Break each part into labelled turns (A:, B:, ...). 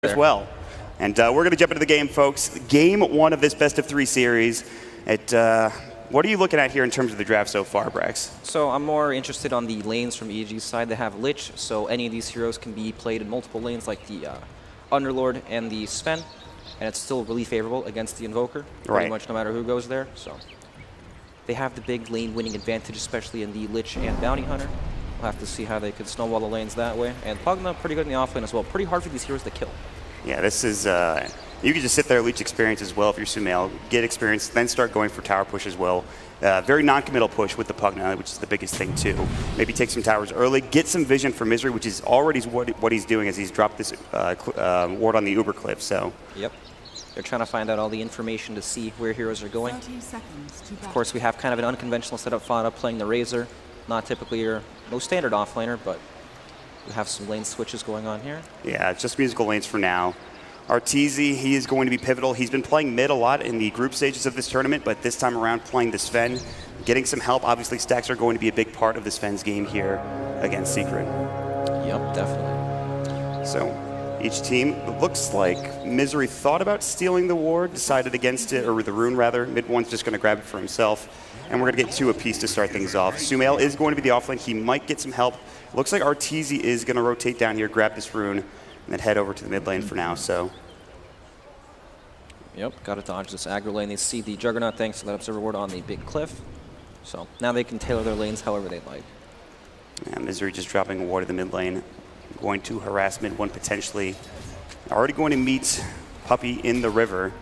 A: as well. And we're going to jump into the game, folks. Game one of this best-of-3 series. What are you looking at here in terms of the draft so far, Brax?
B: So I'm more interested on the lanes from EG's side. They have Lich, so any of these heroes can be played in multiple lanes, like the Underlord and the Sven, and it's still really favorable against the Invoker, pretty much no matter who goes there. So they have the big lane-winning advantage, especially in the Lich and Bounty Hunter. We'll have to see how they could snowball the lanes that way. And Pugna, pretty good in the offlane as well. Pretty hard for these heroes to kill. Yeah,
A: this is, you can just sit there, leech experience as well if you're Sumail, get experience, then start going for tower push as well. Very non-committal push with the Pugna, which is the biggest thing too. Maybe take some towers early, get some vision for Misery, which is already what he's doing as he's dropped this ward on the Uber Cliff, so.
B: Yep. They're trying to find out all the information to see where heroes are going. Of course, we have kind of an unconventional setup, Fada playing the Razor. Not typically your most standard offlaner, but we have some lane switches going on here.
A: Yeah, it's just musical lanes for now. Arteezy, he is going to be pivotal. He's been playing mid a lot in the group stages of this tournament, but this time around playing the Sven, getting some help. Obviously, stacks are going to be a big part of the Sven's game here against Secret.
B: Yep, definitely.
A: So each team, it looks like Misery thought about stealing the ward, decided against it, or the rune rather. Mid one's just going to grab it for himself. And we're going to get 2 apiece to start things off. Sumail is going to be the offlane. He might get some help. Looks like Arteezy is going to rotate down here, grab this rune, and then head over to the mid lane for now. So.
B: Yep, got to dodge this aggro lane. They see the Juggernaut thanks to that Observer Ward on the big cliff. So now they can tailor their lanes however they like.
A: Yeah, Misery just dropping a ward in the mid lane. Going to harass mid one potentially. Already going to meet Puppey in the river.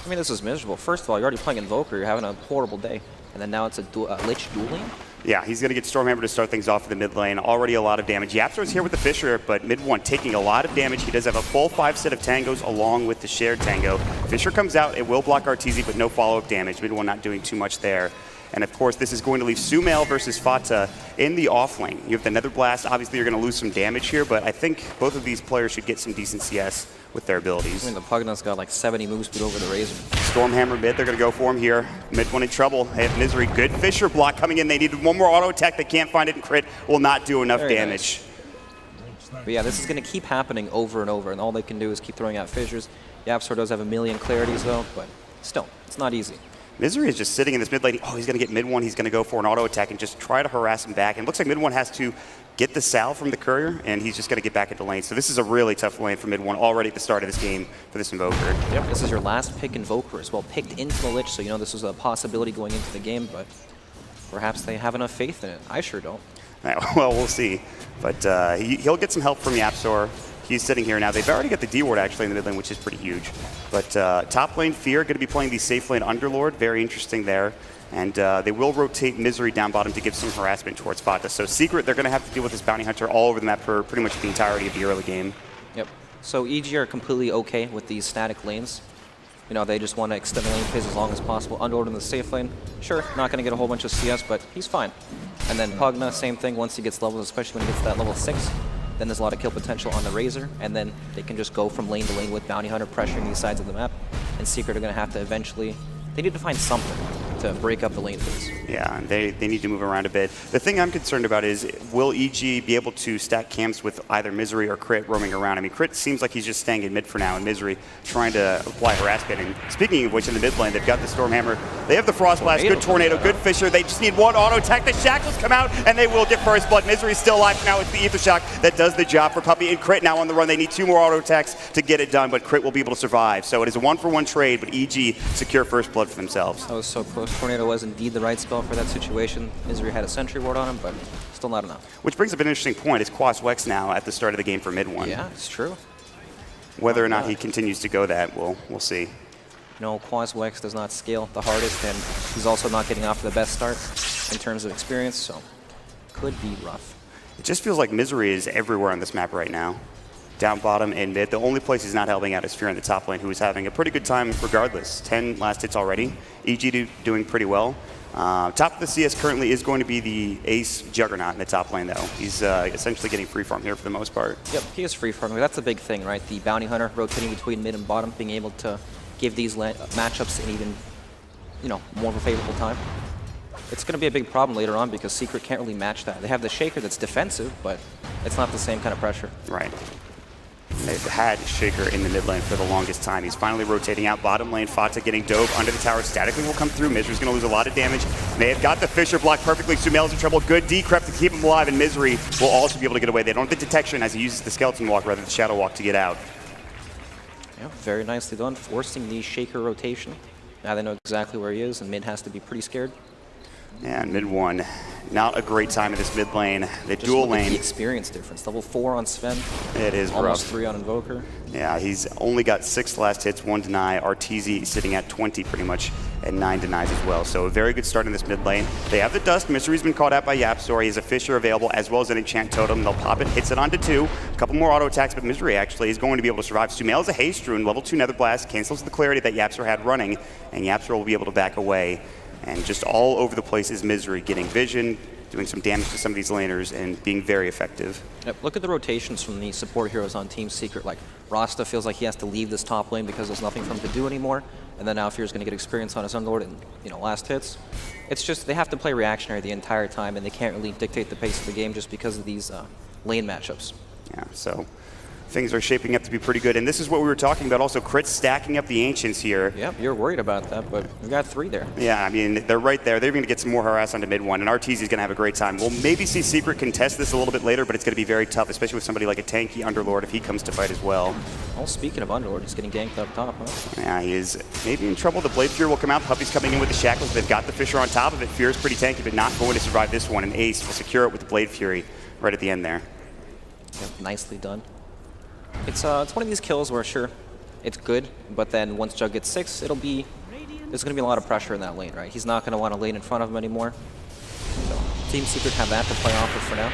B: I mean, this is miserable. First of all, you're already playing Invoker. You're having a horrible day. And then now it's a Lich dueling?
A: Yeah, he's going to get Stormhammer to start things off in the mid lane. Already a lot of damage. Yapzor's here with the Fisher, but mid one taking a lot of damage. He does have a full 5 set of tangos along with the shared tango. Fisher comes out. It will block Arteezy, but no follow-up damage. Mid one not doing too much there. And of course, this is going to leave Sumail versus Fata in the off lane. You have the Nether Blast. Obviously, you're going to lose some damage here, but I think both of these players should get some decent CS with their abilities.
B: I mean, the Pugna's got like 70 move speed over the Razor.
A: Stormhammer mid, they're going to go for him here. Mid one in trouble. They have Misery. Good Fisher block coming in. They need one more auto attack. They can't find it, and crit will not do enough damage.
B: Nice. But yeah, this is going to keep happening over and over, and all they can do is keep throwing out fissures. Yapzor does have a million clarities though, but still, it's not easy.
A: Misery is just sitting in this mid lane. Oh, he's going to get mid one. He's going to go for an auto attack and just try to harass him back. And it looks like mid one has to get the Sal from the Courier, and he's just going to get back into lane. So this is a really tough lane for mid one already at the start of this game for this Invoker.
B: Yep, this is your last pick Invoker as well. Picked into the Lich, so you know this was a possibility going into the game, but perhaps they have enough faith in it. I sure don't.
A: Well, we'll see. But he'll get some help from Yapzor. He's sitting here now. They've already got the D ward actually in the mid lane, which is pretty huge. But top lane, Fear going to be playing the safe lane Underlord. Very interesting there. And they will rotate Misery down bottom to give some harassment towards Fata. So Secret, they're going to have to deal with this Bounty Hunter all over the map for pretty much the entirety of the early game.
B: Yep. So EG are completely okay with these static lanes. You know, they just want to extend the lane phase as long as possible. Underlord in the safe lane, sure, not going to get a whole bunch of CS, but he's fine. And then Pugna, same thing, once he gets levels, especially when he gets to that level 6. Then there's a lot of kill potential on the Razor, and then they can just go from lane to lane with Bounty Hunter pressuring these sides of the map. And Secret are going to have to eventually, they need to find something to break up the lane phase.
A: Yeah, and they need to move around a bit. The thing I'm concerned about is, will EG be able to stack camps with either Misery or Crit roaming around? I mean, Crit seems like he's just staying in mid for now, and Misery trying to apply harassment. And speaking of which, in the mid lane, they've got the Stormhammer. They have the Frost Blast, good Tornado, good Fisher. They just need one auto attack. The Shackles come out, and they will get first blood. Misery's still alive now. It's the Ether Shock that does the job for Puppey. And Crit now on the run. They need 2 more auto attacks to get it done, but Crit will be able to survive. So it is a 1-for-1 trade, but EG secure first blood for themselves.
B: That was so close. Tornado was indeed the right spell for that situation. Misery had a sentry ward on him, but still not enough.
A: Which brings up an interesting point. It's Quas Wex now at the start of the game for mid one.
B: Yeah, it's true.
A: Whether or not he continues to go that, we'll see.
B: No, Quas Wex does not scale the hardest, and he's also not getting off to the best start in terms of experience, so could be rough.
A: It just feels like Misery is everywhere on this map right now. Down bottom and mid. The only place he's not helping out is Fear in the top lane, who is having a pretty good time regardless. 10 last hits already. EG doing pretty well. Top of the CS currently is going to be the Ace Juggernaut in the top lane, though. He's essentially getting free farm here for the most part.
B: Yep, he is free farming. That's a big thing, right? The Bounty Hunter rotating between mid and bottom, being able to give these matchups an even, more of a favorable time. It's going to be a big problem later on because Secret can't really match that. They have the Shaker that's defensive, but it's not the same kind of pressure.
A: Right. They've had Shaker in the mid lane for the longest time. He's finally rotating out bottom lane. Fata getting dove under the tower. Statically will come through. Misery's going to lose a lot of damage. They have got the Fissure block perfectly. Sumail's in trouble. Good decrep to keep him alive, and Misery will also be able to get away. They don't have the detection as he uses the Skeleton Walk rather than the Shadow Walk to get out.
B: Yeah, very nicely done, forcing the Shaker rotation. Now they know exactly where he is, and mid has to be pretty scared.
A: Yeah, and mid one, not a great time in this mid lane. The
B: Just
A: dual
B: look at
A: lane.
B: the experience difference. Level 4 on Sven.
A: It is
B: almost
A: rough.
B: 3 on Invoker.
A: Yeah, he's only got 6 last hits, 1 deny. RTZ sitting at 20 pretty much, and 9 denies as well. So a very good start in this mid lane. They have the Dust. Misery's been caught out by Yapzor. He has a Fissure available as well as an Enchant Totem. They'll pop it, hits it onto 2. A couple more auto attacks, but Misery actually is going to be able to survive. Sumail's a Haste Rune, level 2 Nether Blast, cancels the clarity that Yapzor had running, and Yapzor will be able to back away. And just all over the place is Misery, getting vision, doing some damage to some of these laners, and being very effective.
B: Yep, look at the rotations from the support heroes on Team Secret. Like, Rasta feels like he has to leave this top lane because there's nothing for him to do anymore. And then now Fear's going to get experience on his Underlord in last hits. It's just, they have to play reactionary the entire time, and they can't really dictate the pace of the game just because of these lane matchups.
A: Yeah, so things are shaping up to be pretty good. And this is what we were talking about also, Crit stacking up the Ancients here.
B: Yep, you're worried about that, but we've got 3 there.
A: Yeah, I mean, they're right there. They're going to get some more harass onto mid one, and RTZ is going to have a great time. We'll maybe see Secret contest this a little bit later, but it's going to be very tough, especially with somebody like a tanky Underlord if he comes to fight as well.
B: Oh, speaking of Underlord, he's getting ganked up top, huh?
A: Yeah, he is maybe in trouble. The Blade Fury will come out. Puppy's coming in with the Shackles. They've got the Fissure on top of it. Fear is pretty tanky, but not going to survive this one, and Ace will secure it with the Blade Fury right at the end there.
B: Yep, nicely done. It's one of these kills where, sure, it's good, but then once Jug gets 6, there's going to be a lot of pressure in that lane, right? He's not going to want to lane in front of him anymore. So Team Secret have that to play off of for now.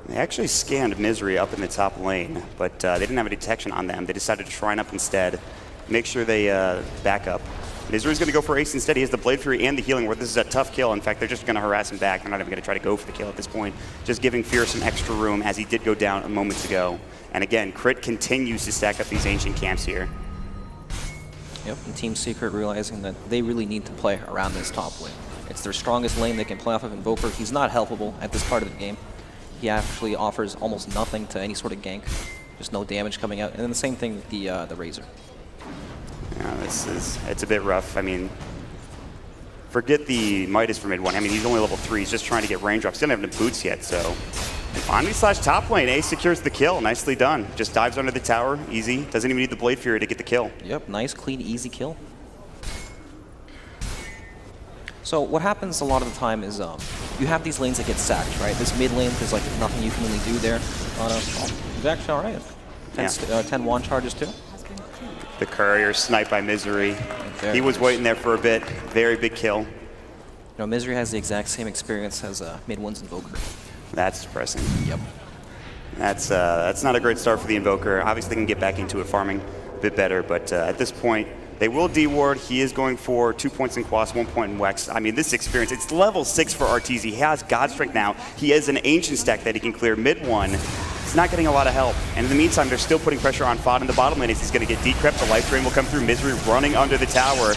A: They actually scanned Misery up in the top lane, but they didn't have a detection on them. They decided to shrine up instead, make sure they back up. Misery's going to go for Ace instead. He has the Blade Fury and the healing ward. This is a tough kill. In fact, they're just going to harass him back. They're not even going to try to go for the kill at this point. Just giving Fear some extra room as he did go down a moment ago. And again, Crit continues to stack up these Ancient camps here.
B: Yep, and Team Secret realizing that they really need to play around this top lane. It's their strongest lane they can play off of Invoker. He's not helpable at this part of the game. He actually offers almost nothing to any sort of gank. Just no damage coming out. And then the same thing with the Razor.
A: Yeah, it's a bit rough. I mean, forget the Midas for mid one. I mean, he's only level 3. He's just trying to get range drops. He doesn't have any boots yet, so. And finally slash top lane, Ace secures the kill. Nicely done. Just dives under the tower, easy. Doesn't even need the Blade Fury to get the kill.
B: Yep, nice, clean, easy kill. So what happens a lot of the time is you have these lanes that get sacked, right? This mid lane, there's like nothing you can really do there. He's actually all right. 10 wand charges too.
A: The Courier sniped by Misery. He was waiting there for a bit. Very big kill.
B: You know, Misery has the exact same experience as mid one's Invoker.
A: That's depressing.
B: Yep.
A: That's not a great start for the Invoker. Obviously, they can get back into it, farming a bit better, but at this point, they will D-ward. He is going for 2 points in Quas, 1 point in Wex. I mean, this experience, it's level 6 for RTZ. He has God Strength now. He has an Ancient stack that he can clear mid one. He's not getting a lot of help. And in the meantime, they're still putting pressure on Fod in the bottom lane as he's going to get decrept. The life drain will come through. Misery running under the tower.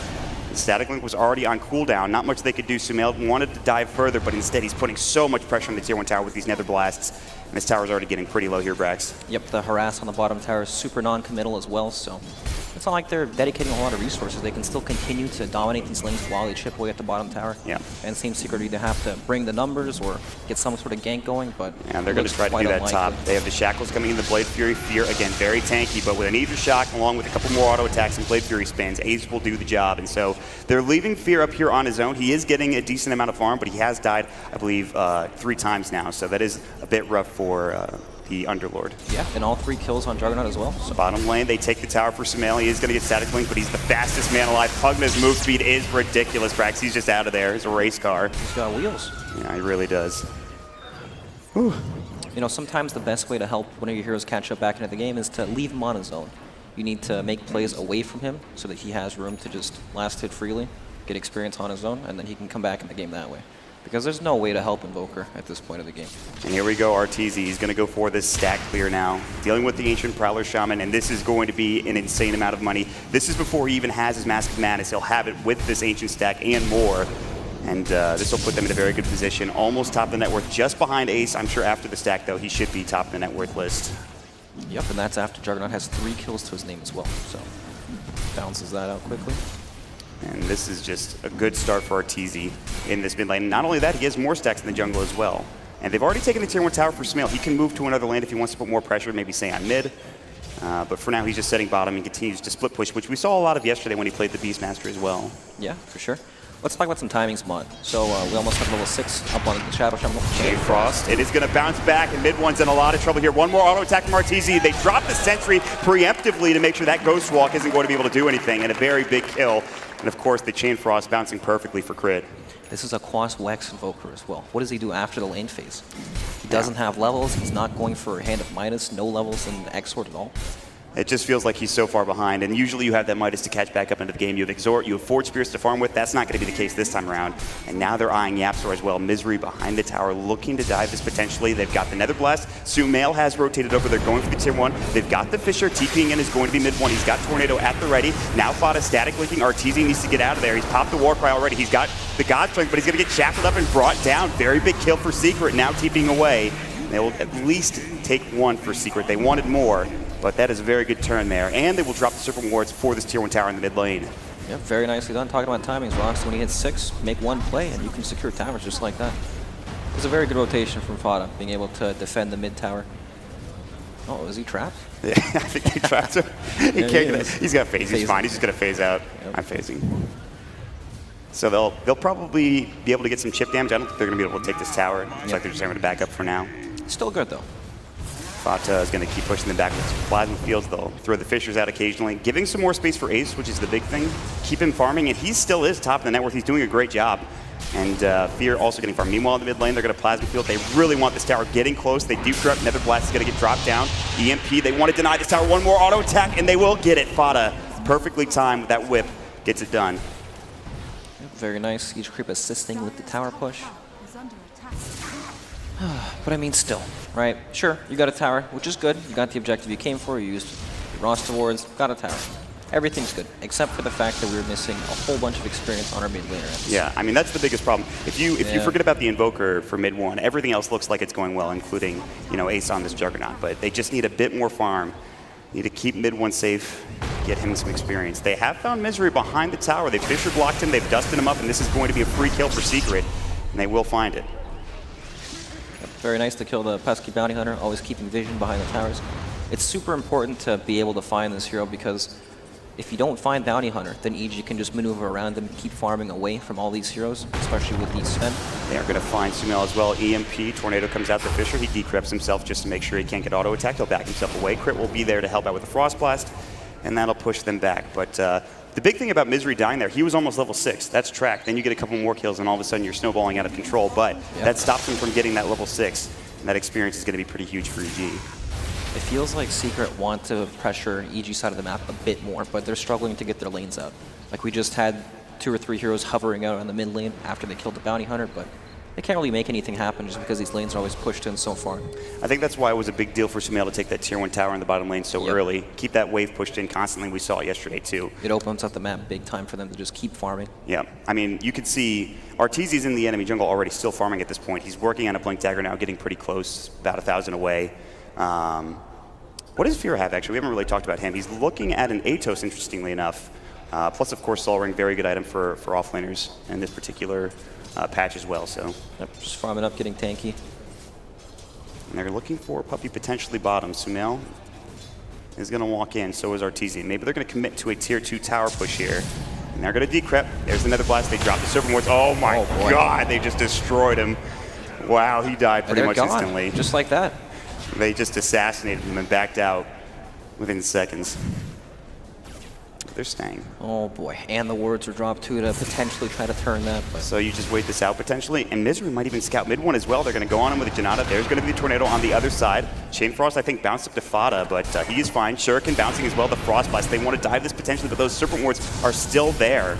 A: The Static Link was already on cooldown. Not much they could do. Sumail wanted to dive further, but instead he's putting so much pressure on the tier 1 tower with these Nether Blasts. And this tower's already getting pretty low here, Brax.
B: Yep, the harass on the bottom tower is super non-committal as well, so it's not like they're dedicating a lot of resources. They can still continue to dominate these lanes while they chip away at the bottom tower.
A: Yeah.
B: And Team Secret either have to bring the numbers or get some sort of gank going, but
A: yeah, they're going to try to do that top. They have the Shackles coming in, the Blade Fury. Fear, again, very tanky, but with an Aether Shock along with a couple more auto attacks and Blade Fury spins, Ace will do the job. And so they're leaving Fear up here on his own. He is getting a decent amount of farm, but he has died, I believe, 3 times now. So that is a bit rough for the Underlord.
B: Yeah, and all 3 kills on Juggernaut as well. So
A: bottom lane, they take the tower for Sumail. He is going to get Static Link, but he's the fastest man alive. Pugna's move speed is ridiculous, Brax. He's just out of there. He's a race car.
B: He's got wheels.
A: Yeah, he really does.
B: Whew. You know, sometimes the best way to help one of your heroes catch up back into the game is to leave him on his own. You need to make plays away from him so that he has room to just last hit freely, get experience on his own, and then he can come back in the game that way. Because there's no way to help Invoker at this point of the game.
A: And here we go, RTZ. He's going to go for this stack clear now. Dealing with the Ancient Prowler Shaman, and this is going to be an insane amount of money. This is before he even has his Mask of Madness. He'll have it with this Ancient stack and more. And this will put them in a very good position. Almost top of the net worth, just behind Ace. I'm sure after the stack, though, he should be top of the net worth list.
B: Yep, and that's after Juggernaut has 3 kills to his name as well. So bounces that out quickly.
A: And this is just a good start for Arteezy in this mid lane. Not only that, he has more stacks in the jungle as well. And they've already taken the tier 1 tower for Sumail. He can move to another lane if he wants to put more pressure, maybe say on mid. But for now, he's just setting bottom and continues to split push, which we saw a lot of yesterday when he played the Beastmaster as well.
B: Yeah, for sure. Let's talk about some timings mod. So we almost have level 6 up on the Shadow Shovel.
A: Chain Frost. It is going to bounce back, and mid one's in a lot of trouble here. One more auto attack from Arteezy. They drop the sentry preemptively to make sure that Ghost Walk isn't going to be able to do anything, and a very big kill. And of course, the Chain Frost bouncing perfectly for crit.
B: This is a Quas Wex Invoker as well. What does he do after the lane phase? He doesn't have levels. He's not going for a hand of Midas. No levels in the X-Sword at all.
A: It just feels like he's so far behind, and usually you have that Midas to catch back up into the game. You have Exhort, you have Forge Spears to farm with. That's not going to be the case this time around. And now they're eyeing Yapzor as well. Misery behind the tower, looking to dive this potentially. They've got the Nether Blast. Sumail has rotated over. They're going for the tier 1. They've got the Fisher. TPing in is going to be mid 1. He's got Tornado at the ready. Now Fada static linking. Arteezy needs to get out of there. He's popped the Warcry already. He's got the God Strength, but he's going to get shackled up and brought down. Very big kill for Secret. Now TPing away. They will at least take 1 for Secret. They wanted more. But that is a very good turn there. And they will drop the Serpent Wards for this tier 1 tower in the mid lane.
B: Yep, very nicely done. Talking about timings, Ross, when he hits 6, make 1 play, and you can secure towers just like that. It's a very good rotation from Fada, being able to defend the mid tower. Oh, is he trapped?
A: Yeah, I think he trapped him. He's got phase. He's fine. He's just going to phase out. Yep. I'm phasing. So they'll probably be able to get some chip damage. I don't think they're going to be able to take this tower. Looks like they're just going to back up for now.
B: Still good, though.
A: Fata is going to keep pushing them back with some plasma fields. They'll throw the Fishers out occasionally, giving some more space for Ace, which is the big thing. Keep him farming, and he still is top of the net worth. He's doing a great job. And Fear also getting farmed. Meanwhile, in the mid lane, they're going to plasma field. They really want this tower getting close. They do corrupt. Nether Blast is going to get dropped down. EMP, they want to deny this tower. One more auto attack, and they will get it. Fata, perfectly timed with that whip, gets it done.
B: Very nice. Each creep assisting with the tower push. But I mean, still, right? Sure, you got a tower, which is good. You got the objective you came for. You used your roster wards, got a tower. Everything's good, except for the fact that we were missing a whole bunch of experience on our mid laner.
A: Yeah, I mean, that's the biggest problem. If you forget about the Invoker for mid 1, everything else looks like it's going well, including, you know, Ace on this Juggernaut. But they just need a bit more farm. Need to keep mid 1 safe, get him some experience. They have found Misery behind the tower. They've Fisher blocked him, they've dusted him up, and this is going to be a free kill for Secret, and they will find it.
B: Very nice to kill the pesky bounty hunter, always keeping vision behind the towers. It's super important to be able to find this hero because if you don't find bounty hunter, then EG can just maneuver around them and keep farming away from all these heroes, especially with these Sven. They
A: are going to find Sumail as well. EMP, Tornado comes out to Fisher. He decrypts himself just to make sure he can't get auto attacked. He'll back himself away. Crit will be there to help out with the Frost Blast, and that'll push them back. But the big thing about Misery dying there, he was almost level 6. That's tracked. Then you get a couple more kills, and all of a sudden you're snowballing out of control. But that stops him from getting that level 6. And that experience is going to be pretty huge for EG.
B: It feels like Secret want to pressure EG side of the map a bit more, but they're struggling to get their lanes out. Like we just had 2 or 3 heroes hovering out on the mid lane after they killed the bounty hunter, but they can't really make anything happen just because these lanes are always pushed in so far.
A: I think that's why it was a big deal for Sumail to take that tier 1 tower in the bottom lane so early. Keep that wave pushed in constantly. We saw it yesterday too.
B: It opens up the map big time for them to just keep farming.
A: Yeah, I mean, you could see Arteezy's in the enemy jungle already still farming at this point. He's working on a Blink Dagger now, getting pretty close, about 1,000 away. What does Fear have, actually? We haven't really talked about him. He's looking at an Atos, interestingly enough. Plus, of course, Sol Ring, very good item for offlaners in this particular patch as well. So
B: just farming up, getting tanky.
A: And they're looking for Puppey potentially bottom. Sumail is going to walk in, so is Arteezy. Maybe they're going to commit to a tier 2 tower push here. And they're going to decrypt. There's another blast. They drop the Serpent Wards. Oh my God, they just destroyed him. Wow, he died pretty much instantly.
B: Just like that.
A: They just assassinated him and backed out within seconds. They're staying.
B: Oh boy, and the wards are dropped too to potentially try to turn that. But.
A: So you just wait this out potentially, and Misery might even scout mid 1 as well. They're going to go on him with a Janata. There's going to be the Tornado on the other side. Chain Frost, I think, bounced up to Fada, but he is fine. Shuriken bouncing as well, the Frost Blast. They want to dive this potentially, but those Serpent Wards are still there.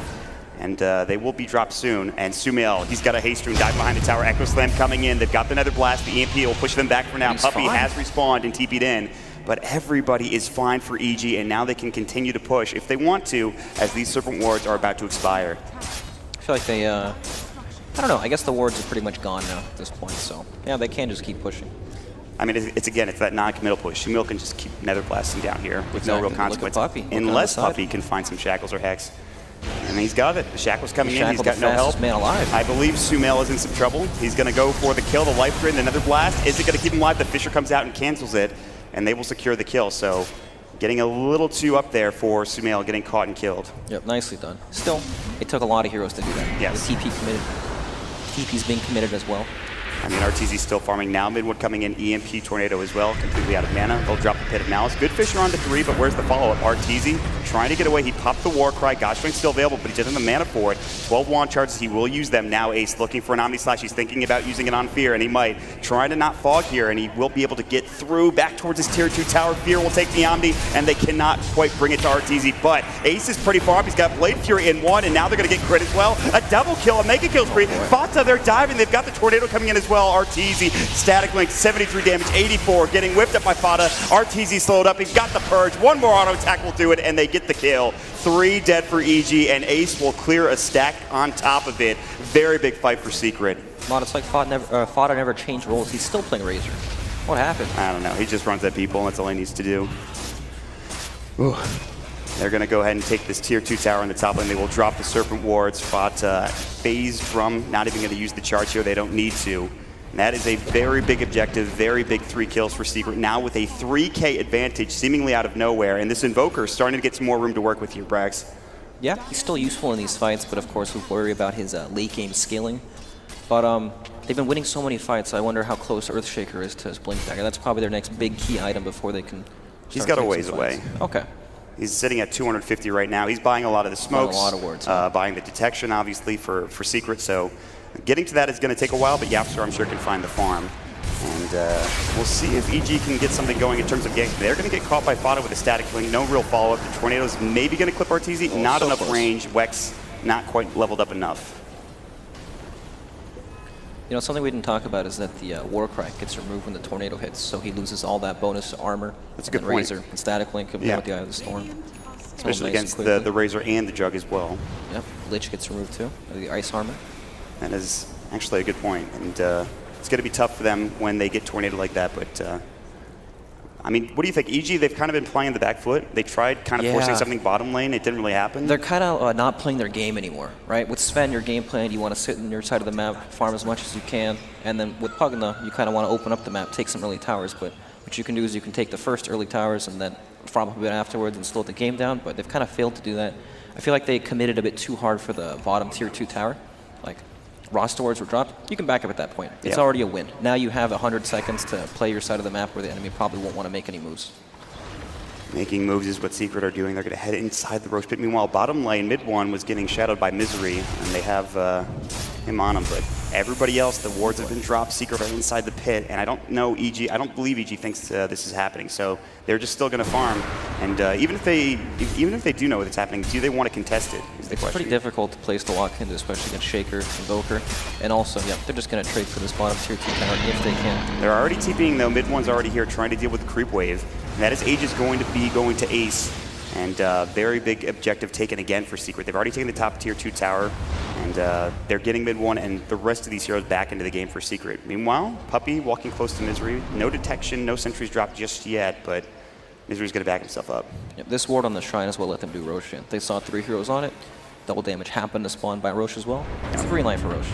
A: And they will be dropped soon. And Sumail, he's got a haste rune, dive behind the tower. Echo Slam coming in. They've got the Nether Blast. The EMP will push them back for now. Puppey has respawned and TP'd in. But everybody is fine for EG, and now they can continue to push if they want to, as these Serpent Wards are about to expire.
B: I feel like they, I don't know, I guess the wards are pretty much gone now at this point, so yeah, they can just keep pushing.
A: I mean, it's again, it's that non-committal push. Sumail can just keep nether blasting down here with no real consequence. Unless Puppy can find some shackles or hex. And he's got it. The shackle's coming in. He's got no help.
B: Man alive.
A: I believe Sumail is in some trouble. He's going to go for the kill, the life grid, the nether blast. Is it going to keep him alive? The Fisher comes out and cancels it, and they will secure the kill. So getting a little too up there for Sumail, getting caught and killed.
B: Yep, nicely done. Still, it took a lot of heroes to do that.
A: Yes.
B: The TP committed. TP's being committed as well.
A: I mean, RTZ's still farming now. Midwood coming in, EMP Tornado as well, completely out of mana. They'll drop the Pit of Malice. Good Fisher on to 3, but where's the follow-up? RTZ trying to get away. He popped the Warcry. Godstrength's still available, but he doesn't have the mana for it. 12 wand charges. He will use them. Now Ace looking for an Omni Slash. He's thinking about using it on Fear, and he might. Trying to not fog here, and he will be able to get through back towards his Tier 2 tower. Fear will take the Omni, and they cannot quite bring it to RTZ, but Ace is pretty far up. He's got Blade Fury in 1, and now they're going to get crit as well. A double kill, a mega kill spree. Fata, they're diving. They've got the Tornado coming in as well. RTZ, static link, 73 damage, 84, getting whipped up by Fata. RTZ slowed up. He's got the Purge. One more auto attack will do it, and they get the kill. 3 dead for EG, and Ace will clear a stack on top of it. Very big fight for Secret.
B: Mod, it's like Fata never changed roles. He's still playing Razor. What happened?
A: I don't know. He just runs at people, and that's all he needs to do. Ooh. They're going to go ahead and take this Tier 2 tower in the top lane. They will drop the Serpent Wards. Fata, Phase Drum, not even going to use the charge here. They don't need to. And that is a very big objective, very big 3 kills for Secret. Now with a 3K advantage seemingly out of nowhere. And this Invoker is starting to get some more room to work with here, Brax.
B: Yeah, he's still useful in these fights, but of course we worry about his late game scaling. But they've been winning so many fights, I wonder how close Earthshaker is to his Blink Dagger. That's probably their next big key item before they can
A: He's got a ways away.
B: Okay.
A: He's sitting at 250 right now. He's buying a lot of the smokes,
B: a lot of wards,
A: buying the detection, obviously, for Secret. So getting to that is going to take a while, but Yapster, I'm sure, can find the farm. And we'll see if EG can get something going in terms of ganks. They're going to get caught by Fata with a static link. No real follow-up. The Tornado's maybe going to clip RTZ. Not so enough close. Range. Wex not quite leveled up enough.
B: You know, something we didn't talk about is that the Warcry gets removed when the Tornado hits, so he loses all that bonus to armor.
A: That's a good point.
B: Razor and static link with the Eye of the Storm.
A: Especially against the Razor and the Jug as well.
B: Yep, Lich gets removed too, the ice armor.
A: That is actually a good point. And it's going to be tough for them when they get Tornado like that, but I mean, what do you think? EG, they've kind of been playing the back foot. They tried kind of forcing something bottom lane. It didn't really happen.
B: They're kind of not playing their game anymore, right? With Sven, your game plan, you want to sit on your side of the map, farm as much as you can. And then with Pugna, you kind of want to open up the map, take some early towers. But what you can do is you can take the first early towers and then farm up a bit afterwards and slow the game down. But they've kind of failed to do that. I feel like they committed a bit too hard for the bottom tier 2 tower. Like, roster wards were dropped, you can back up at that point. It's already a win. Now you have 100 seconds to play your side of the map where the enemy probably won't want to make any moves.
A: Making moves is what Secret are doing. They're going to head inside the Roche Pit. Meanwhile, bottom lane, mid one was getting shadowed by Misery, and they have him on him. But everybody else, the wards have been dropped. Secret are inside the pit, and I don't know EG. I don't believe EG thinks this is happening. So they're just still going to farm. And even if they do know what's happening, do they want to contest it? Is the question.
B: It's pretty difficult to place to walk into, especially against Shaker, Invoker, and also, they're just going to trade for this bottom tier 2 tower if they can.
A: They're already TPing though. Mid one's already here, trying to deal with the creep wave. And that is Aegis going to be going to Ace. And very big objective taken again for Secret. They've already taken the top tier 2 tower, and they're getting mid one and the rest of these heroes back into the game for Secret. Meanwhile, Puppy walking close to Misery. No detection, no sentries dropped just yet, but Misery's going to back himself up.
B: Yep, this ward on the Shrine as well let them do Roshan. They saw 3 heroes on it. Double damage happened to spawn by Roche as well. It's a green light for Roche.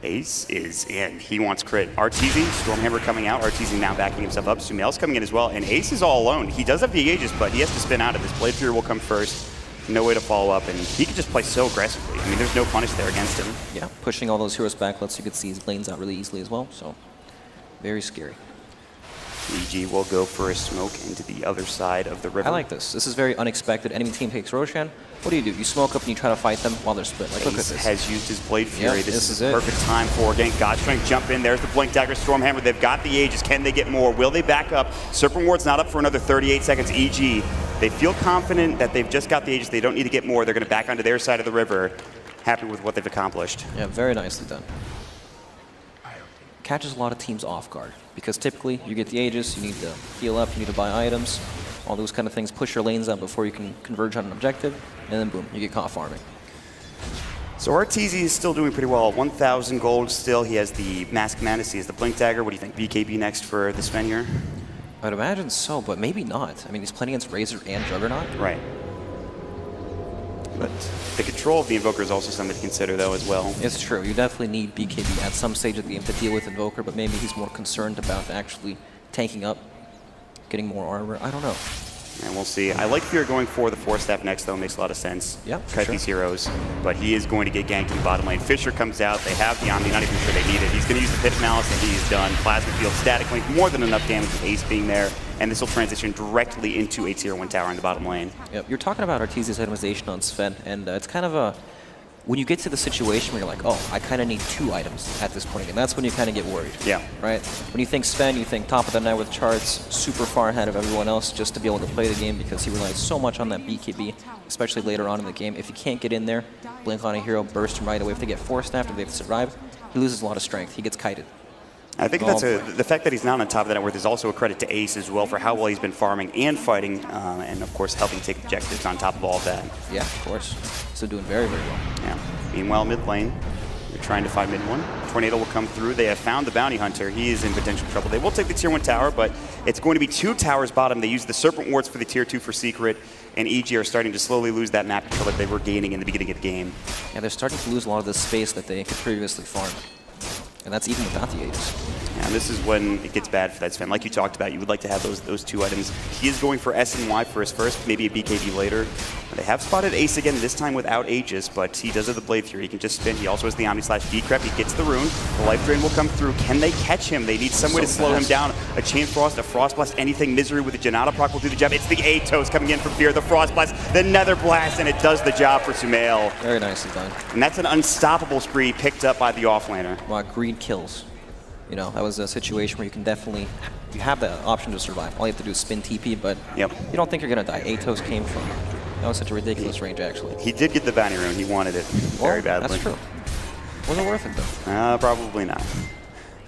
A: Ace is in. He wants crit. RTZ, Stormhammer coming out. RTZ now backing himself up. Sumail's coming in as well. And Ace is all alone. He does have the Aegis, but he has to spin out of this. Blade Fury will come first. No way to follow up. And he can just play so aggressively. I mean, there's no punish there against him.
B: Yeah, pushing all those heroes back lets you could see his lanes out really easily as well. So, very scary.
A: EG will go for a smoke into the other side of the river.
B: I like this. This is very unexpected. Enemy team takes Roshan. What do? You smoke up and you try to fight them while they're split. Like, look at this.
A: Has used his Blade Fury.
B: Yep,
A: this is
B: it.
A: Perfect time for getting Godstrength jump in. There's the Blink Dagger, Stormhammer. They've got the Aegis. Can they get more? Will they back up? Serpent Ward's not up for another 38 seconds. EG, they feel confident that they've just got the Aegis. They don't need to get more. They're going to back onto their side of the river. Happy with what they've accomplished.
B: Yeah, very nicely done. Catches a lot of teams off guard because typically you get the Aegis, you need to heal up, you need to buy items, all those kind of things. Push your lanes up before you can converge on an objective, and then boom, you get caught farming.
A: So Arteezy is still doing pretty well. 1,000 gold still. He has the Mask Madness. He has the Blink Dagger. What do you think? BKB next for the Sven here?
B: I'd imagine so, but maybe not. I mean, he's playing against Razor and Juggernaut.
A: Right. But the control of the Invoker is also something to consider, though, as well.
B: It's true. You definitely need BKB at some stage of the game to deal with Invoker, but maybe he's more concerned about actually tanking up, getting more armor. I don't know.
A: And we'll see. I like Fear going for the 4-staff next, though. Makes a lot of sense.
B: Yeah,
A: Cut these heroes. But he is going to get ganked in the bottom lane. Fisher comes out. They have the Omni. Not even sure they need it. He's going to use the Pit of Malice, and he's done. Plasma Field, Static Link, more than enough damage with Ace being there. And this will transition directly into a Tier 1 tower in the bottom lane.
B: Yep. You're talking about Arteezy's itemization on Sven, and it's kind of a... When you get to the situation where you're like, oh, I kind of need 2 items at this point, and that's when you kind of get worried.
A: Yeah.
B: Right? When you think Sven, you think top of the net with charts, super far ahead of everyone else just to be able to play the game because he relies so much on that BKB, especially later on in the game. If you can't get in there, blink on a hero, burst him right away. If they get 4-staffed, if they have to survive, he loses a lot of strength. He gets kited.
A: I think the fact that he's not on top of the net worth is also a credit to Ace as well for how well he's been farming and fighting, and of course helping take objectives on top of all of that.
B: Yeah, of course. So doing very, very well.
A: Yeah. Meanwhile, mid lane, they're trying to find mid one. Tornado will come through. They have found the Bounty Hunter. He is in potential trouble. They will take the Tier 1 tower, but it's going to be 2 towers bottom. They use the Serpent Wards for the Tier 2 for Secret, and EG are starting to slowly lose that map control that they were gaining in the beginning of the game.
B: Yeah, they're starting to lose a lot of the space that they could previously farm. And that's even without the Aegis.
A: Yeah, and this is when it gets bad for that Sven. Like you talked about, you would like to have those 2 items. He is going for S and Y for his first, maybe a BKB later. They have spotted Ace again, this time without Aegis, but he does have the Blade Fury. He can just spin. He also has the Omni/Decrep. He gets the rune. The Life Drain will come through. Can they catch him? They need some way to slow him down. A Chain Frost, a Frost Blast, anything. Misery with the Janata proc will do the job. It's the Atos coming in from Fear, the Frost Blast, the Nether Blast, and it does the job for Sumail.
B: Very nicely done.
A: And that's an unstoppable spree picked up by the offlaner.
B: Well, greed kills. You know, that was a situation where you can definitely, you have the option to survive. All you have to do is spin TP, but you don't think you're going to die. Atos came from, that was such a ridiculous range, actually.
A: He did get the bounty rune. He wanted it very badly.
B: That's true. Was it worth it, though?
A: Probably not.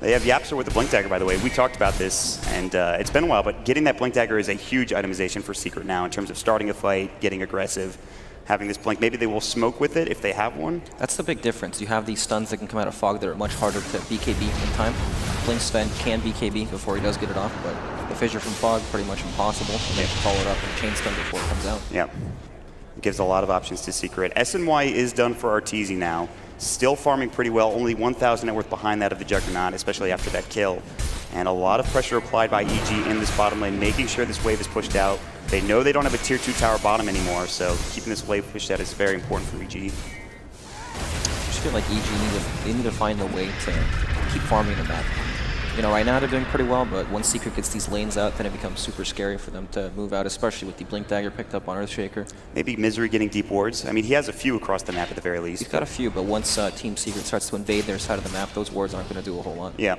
A: They have Yapster with the Blink Dagger, by the way. We talked about this, and it's been a while, but getting that Blink Dagger is a huge itemization for Secret now in terms of starting a fight, getting aggressive, having this Blink. Maybe they will smoke with it if they have one.
B: That's the big difference. You have these stuns that can come out of Fog that are much harder to BKB in time. Blink Sven can BKB before he does get it off, but the Fissure from Fog, pretty much impossible. And they have to follow it up and chain stun before it comes out.
A: Yeah. It gives a lot of options to Secret. S&Y is done for Arteezy now. Still farming pretty well, only 1,000 net worth behind that of the Juggernaut, especially after that kill. And a lot of pressure applied by EG in this bottom lane, making sure this wave is pushed out. They know they don't have a Tier 2 tower bottom anymore, so keeping this wave pushed out is very important for EG.
B: I just feel like EG need to find a way to keep farming the map. You know, right now they're doing pretty well, but once Secret gets these lanes out, then it becomes super scary for them to move out, especially with the Blink Dagger picked up on Earthshaker. Maybe
A: Misery getting deep wards. I mean, he has a few across the map at the very least.
B: He's got a few, but once Team Secret starts to invade their side of the map, those wards aren't going to do a whole lot.
A: Yeah.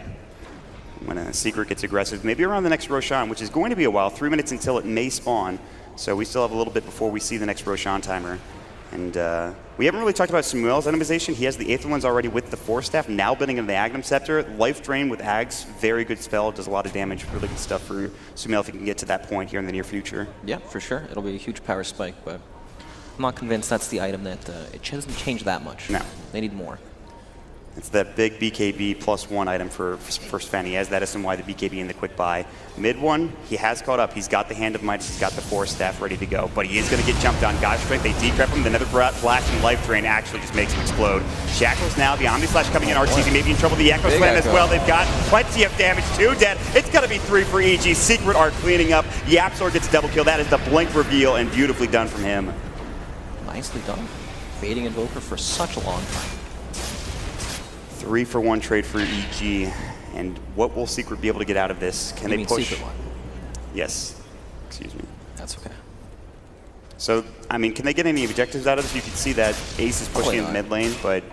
A: When a Secret gets aggressive, maybe around the next Roshan, which is going to be a while, 3 minutes until it may spawn. So we still have a little bit before we see the next Roshan timer. And we haven't really talked about Samuel's itemization. He has the Aether Lens already with the 4-staff, now bidding in the Agnum Scepter. Life Drain with Ags, very good spell, does a lot of damage, really good stuff for Samuel if he can get to that point here in the near future.
B: Yeah, for sure. It'll be a huge power spike, but I'm not convinced that's the item that it doesn't change that much.
A: No.
B: They need more.
A: It's that big BKB +1 item for Sven. He has that SMY, the BKB, and the quick buy. Mid one, he has caught up. He's got the Hand of Midas, he's got the 4-staff ready to go. But he is going to get jumped on. God Strength, they decrep him. The Nether Blast and Life Drain actually just makes him explode. Shackles now, the Omni Slash coming in. Arteezy maybe in trouble. The Echo Slam as well. They've got plenty of damage. 2 dead. It's going to be 3 for EG. Secret are cleaning up. Yapsor gets a double kill. That is the Blink reveal, and beautifully done from him.
B: Nicely done. Baiting Invoker for such a long time.
A: 3-for-1 trade for EG, and what will Secret be able to get out of this? Can they push?
B: Secret one?
A: Yes. Excuse me.
B: That's okay.
A: So, I mean, can they get any objectives out of this? You can see that Ace is pushing in the mid lane, but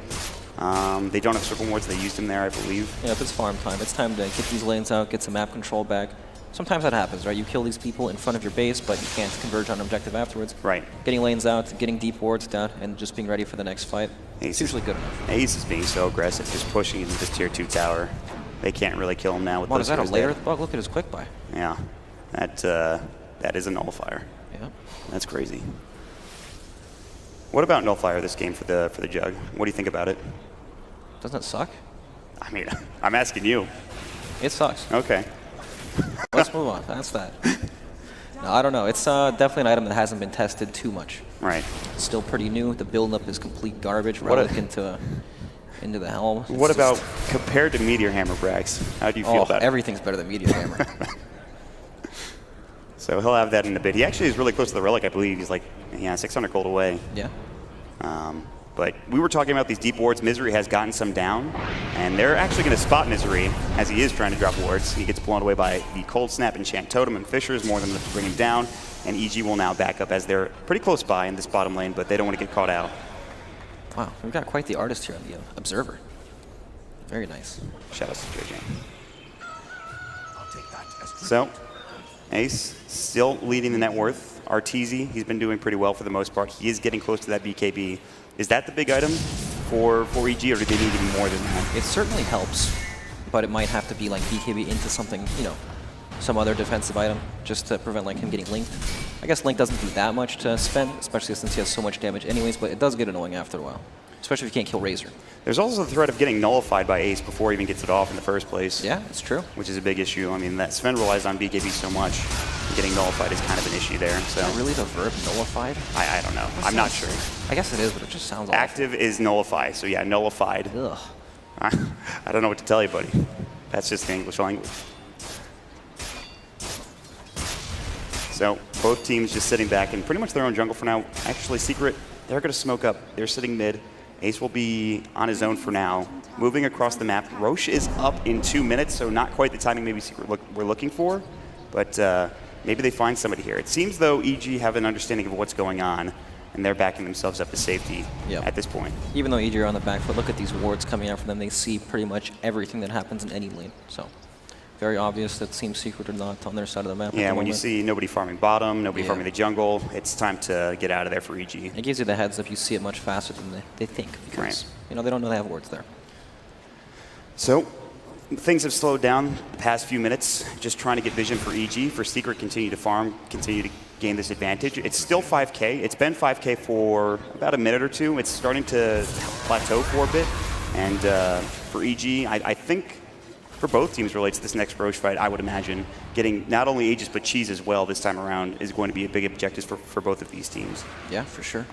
A: they don't have Circle Wards. They used him there, I believe.
B: Yeah, if it's farm time, it's time to get these lanes out, get some map control back. Sometimes that happens, right? You kill these people in front of your base, but you can't converge on objective afterwards.
A: Right.
B: Getting lanes out, getting deep wards down, and just being ready for the next fight. It's usually good enough.
A: Ace is being so aggressive, just pushing into this Tier 2 tower. They can't really kill him now with those.
B: Is that a layer of the bug? Look at his quick buy.
A: Yeah. That is a nullifier.
B: Yeah.
A: That's crazy. What about Nullfire this game for the Jug? What do you think about it?
B: Doesn't it suck?
A: I mean, I'm asking you.
B: It sucks.
A: Okay.
B: Let's move on. That's that. No, I don't know. It's definitely an item that hasn't been tested too much.
A: Right.
B: It's still pretty new. The build-up is complete garbage. Relic into the helm.
A: What about compared to Meteor Hammer, Brax? How do you feel about it?
B: Everything's better than Meteor Hammer.
A: So he'll have that in a bit. He actually is really close to the Relic, I believe. He's like, 600 gold away.
B: Yeah.
A: But we were talking about these deep wards. Misery has gotten some down, and they're actually going to spot Misery as he is trying to drop wards. He gets blown away by the Cold Snap, Enchant Totem, and Fissures, more than enough to bring him down. And EG will now back up as they're pretty close by in this bottom lane, but they don't want to get caught out.
B: Wow, we've got quite the artist here on the Observer. Very nice.
A: Shout out to JJ. So, Ace still leading the net worth. Arteezy, he's been doing pretty well for the most part. He is getting close to that BKB. Is that the big item for EG, or do they need even more than that?
B: It certainly helps, but it might have to be like BKB into something, some other defensive item, just to prevent like him getting linked. I guess Link doesn't do that much to spend, especially since he has so much damage anyways, but it does get annoying after a while, especially if you can't kill Razor.
A: There's also the threat of getting nullified by Ace before he even gets it off in the first place.
B: Yeah, it's true.
A: Which is a big issue. I mean, that Sven relies on BKB so much. Getting nullified is kind of an issue there. So
B: is that really the verb nullified?
A: I don't know. I'm not sure.
B: I guess it is, but it just sounds awful.
A: Active is nullify, so yeah, nullified.
B: Ugh.
A: I don't know what to tell you, buddy. That's just the English language. So both teams just sitting back in pretty much their own jungle for now. Actually, Secret, they're going to smoke up. They're sitting mid. Ace will be on his own for now. Moving across the map. Roche is up in 2 minutes, so not quite the timing maybe Secret we're looking for. But maybe they find somebody here. It seems, though, EG have an understanding of what's going on, and they're backing themselves up to safety at this point.
B: Even though EG are on the back foot, look at these wards coming out for them. They see pretty much everything that happens in any lane. So very obvious that Team Secret are not on their side of the map.
A: Yeah, when you see nobody farming bottom, nobody farming the jungle, it's time to get out of there for EG.
B: It gives you the heads up. You see it much faster than they think, because they don't know they have wards there.
A: So things have slowed down the past few minutes, just trying to get vision for EG. For Secret, continue to farm, continue to gain this advantage. It's still 5K. It's been 5K for about a minute or two. It's starting to plateau for a bit. And for EG, I think for both teams relates to this next Roche fight, I would imagine getting not only Aegis but Cheese as well this time around is going to be a big objective for both of these teams.
B: Yeah, for sure.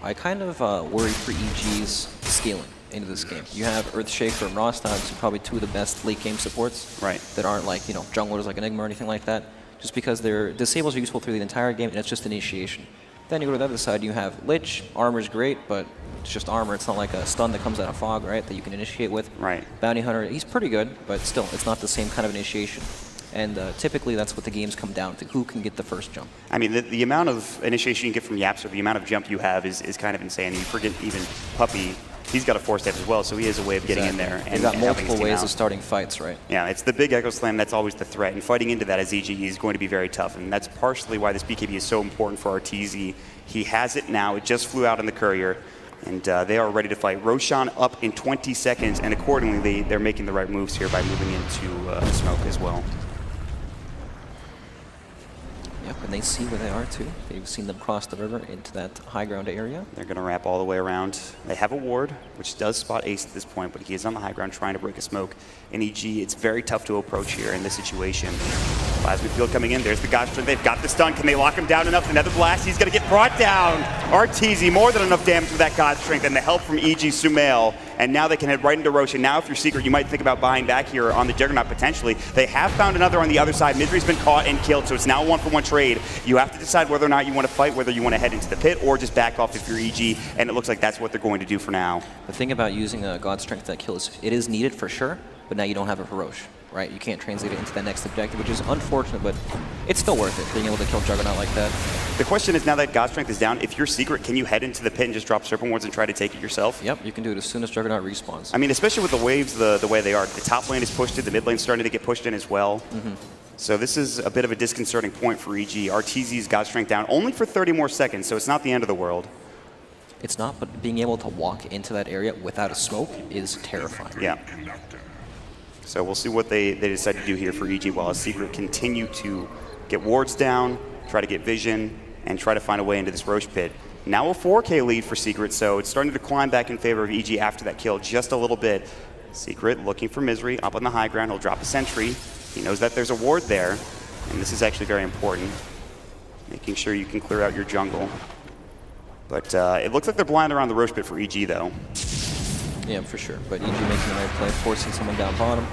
B: I kind of worry for EG's scaling into this game. You have Earthshaker and Rostogs, probably two of the best late game supports that aren't like, junglers like Enigma or anything like that, just because their disables are useful through the entire game and it's just initiation. Then you go to the other side, you have Lich. Armor's great, but it's just armor. It's not like a stun that comes out of fog, right, that you can initiate with. Bounty Hunter, he's pretty good, but still, it's not the same kind of initiation. And typically, that's what the games come down to, who can get the first jump. I mean, the amount of initiation you get from Yaps or the amount of jump you have is kind of insane. You forget even Puppy, he's got a 4-step as well, so he has a way of getting in there. He's got multiple ways of starting fights, right?
A: Yeah, it's the big Echo Slam that's always the threat, and fighting into that as EG is going to be very tough, and that's partially why this BKB is so important for Arteezy. He has it now. It just flew out in the Courier, and they are ready to fight. Roshan up in 20 seconds, and accordingly, they're making the right moves here by moving into smoke as well.
B: Yep, and they see where they are, too. They've seen them cross the river into that high ground area.
A: They're going to wrap all the way around. They have a ward, which does spot Ace at this point, but he is on the high ground trying to break a smoke. In EG, it's very tough to approach here in this situation. Plasma Field coming in. There's the God's They've got the stun. Can they lock him down enough? Another blast. He's going to get brought down. Arteezy, more than enough damage with that God's Strength and the help from EG Sumail. And now they can head right into Roche. And now if you're Secret, you might think about buying back here on the Juggernaut potentially. They have found another on the other side. Misery's been caught and killed, so it's now a one-for-one trade. You have to decide whether or not you want to fight, whether you want to head into the pit or just back off if you're EG. And it looks like that's what they're going to do for now.
B: The thing about using a God's Strength that kill is it is needed for sure, but now you don't have a Roche. Right, you can't translate it into the next objective, which is unfortunate, but it's still worth it, being able to kill Juggernaut like that.
A: The question is, now that God's Strength is down, if you're Secret, can you head into the pit and just drop Serpent Wards and try to take it yourself?
B: Yep, you can do it as soon as Juggernaut respawns.
A: I mean, especially with the waves the way they are. The top lane is pushed in, the mid lane's starting to get pushed in as well. So this is a bit of a disconcerting point for EG. Arteezy's God's Strength down only for 30 more seconds, so it's not the end of the world.
B: It's not, but being able to walk into that area without a smoke is terrifying.
A: Yeah. So we'll see what they decide to do here for EG while Secret continue to get wards down, try to get vision, and try to find a way into this Roche pit. Now a 4K lead for Secret, so it's starting to climb back in favor of EG after that kill just a little bit. Secret looking for Misery up on the high ground. He'll drop a sentry. He knows that there's a ward there, and this is actually very important. Making sure you can clear out your jungle. But it looks like they're blind around the Roche pit for EG, though.
B: Yeah, for sure. But EG making the right play, forcing someone down bottom.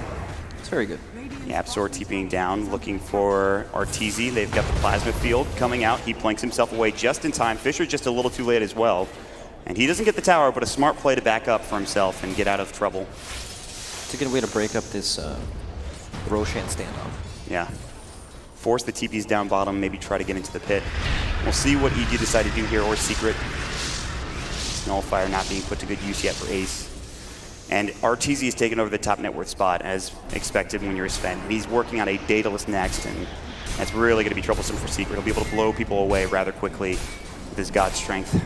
B: It's very good.
A: Yeah, Absor TPing down, looking for Arteezy. They've got the plasma field coming out. He blinks himself away just in time. Fisher just a little too late as well. And he doesn't get the tower, but a smart play to back up for himself and get out of trouble.
B: It's a good way to break up this Roshan standoff.
A: Yeah. Force the TPs down bottom, maybe try to get into the pit. We'll see what EG decide to do here, or Secret. Nullifier not being put to good use yet for Ace. And Arteezy is taking over the top net worth spot, as expected when you're Sven. He's working on a Daedalus next, and that's really going to be troublesome for Secret. He'll be able to blow people away rather quickly with his God Strength.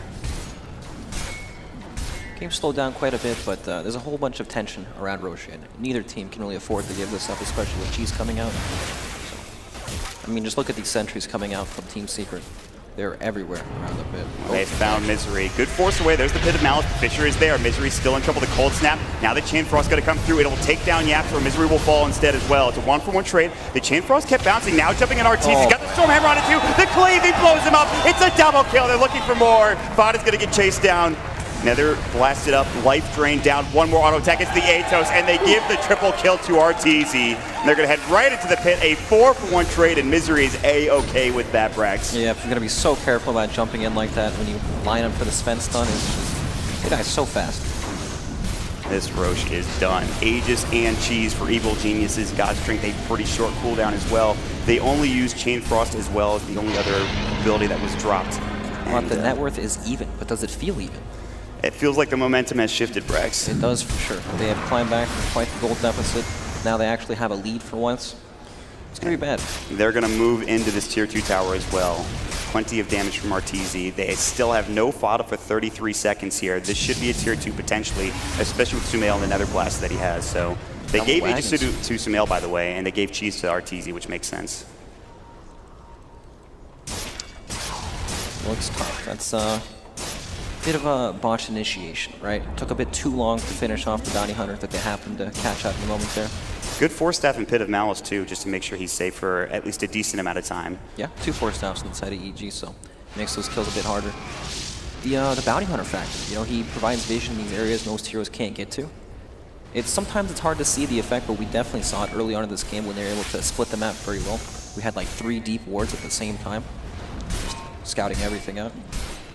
B: Game slowed down quite a bit, but there's a whole bunch of tension around Roshan. Neither team can really afford to give this up, especially with Cheese coming out. I mean, just look at these sentries coming out from Team Secret. They're everywhere around the pit.
A: They found Misery. Good force away. There's the Pit of Malice. Fisher is there. Misery's still in trouble. The Cold Snap. Now the Chain Frost going to come through. It'll take down Yaps, or Misery will fall instead as well. It's a 1-for-1 trade. The Chain Frost kept bouncing. Now jumping in Arteezy. He's got the Stormhammer on it too. The Cleave, he blows him up. It's a double kill. They're looking for more. Vada's going to get chased down. Nether blasted up, life drain down, one more auto attack. It's the Atos, and they give the triple kill to Arteezy. And they're going to head right into the pit, a 4-for-1 trade, and Misery is A-okay with that, Brax.
B: Yeah, you're going to be so careful about jumping in like that when you line up for the Sven stun. It's just, they die so fast.
A: This Roche is done. Aegis and Cheese for Evil Geniuses. God Strength, a pretty short cooldown as well. They only use Chain Frost as well as the only other ability that was dropped.
B: Well, the net worth is even, but does it feel even?
A: It feels like the momentum has shifted, Brax.
B: It does for sure. They have climbed back from quite the gold deficit. Now they actually have a lead for once. It's going to be bad.
A: They're going to move into this tier 2 tower as well. Plenty of damage from Arteezy. They still have no fodder for 33 seconds here. This should be a tier 2 potentially, especially with Sumail and the Nether Blast that he has. So they gave Aegis to Sumail, by the way, and they gave Cheese to Arteezy, which makes sense.
B: Looks tough. That's bit of a botched initiation, right? Took a bit too long to finish off the Bounty Hunter that they happened to catch up in the moment there.
A: Good Force Staff and Pit of Malice too, just to make sure he's safe for at least a decent amount of time.
B: Yeah, 2 Force Staffs inside of EG, so makes those kills a bit harder. The Bounty Hunter factor, you know, he provides vision in these areas most heroes can't get to. Sometimes it's hard to see the effect, but we definitely saw it early on in this game when they were able to split the map very well. We had like 3 deep wards at the same time, just scouting everything out.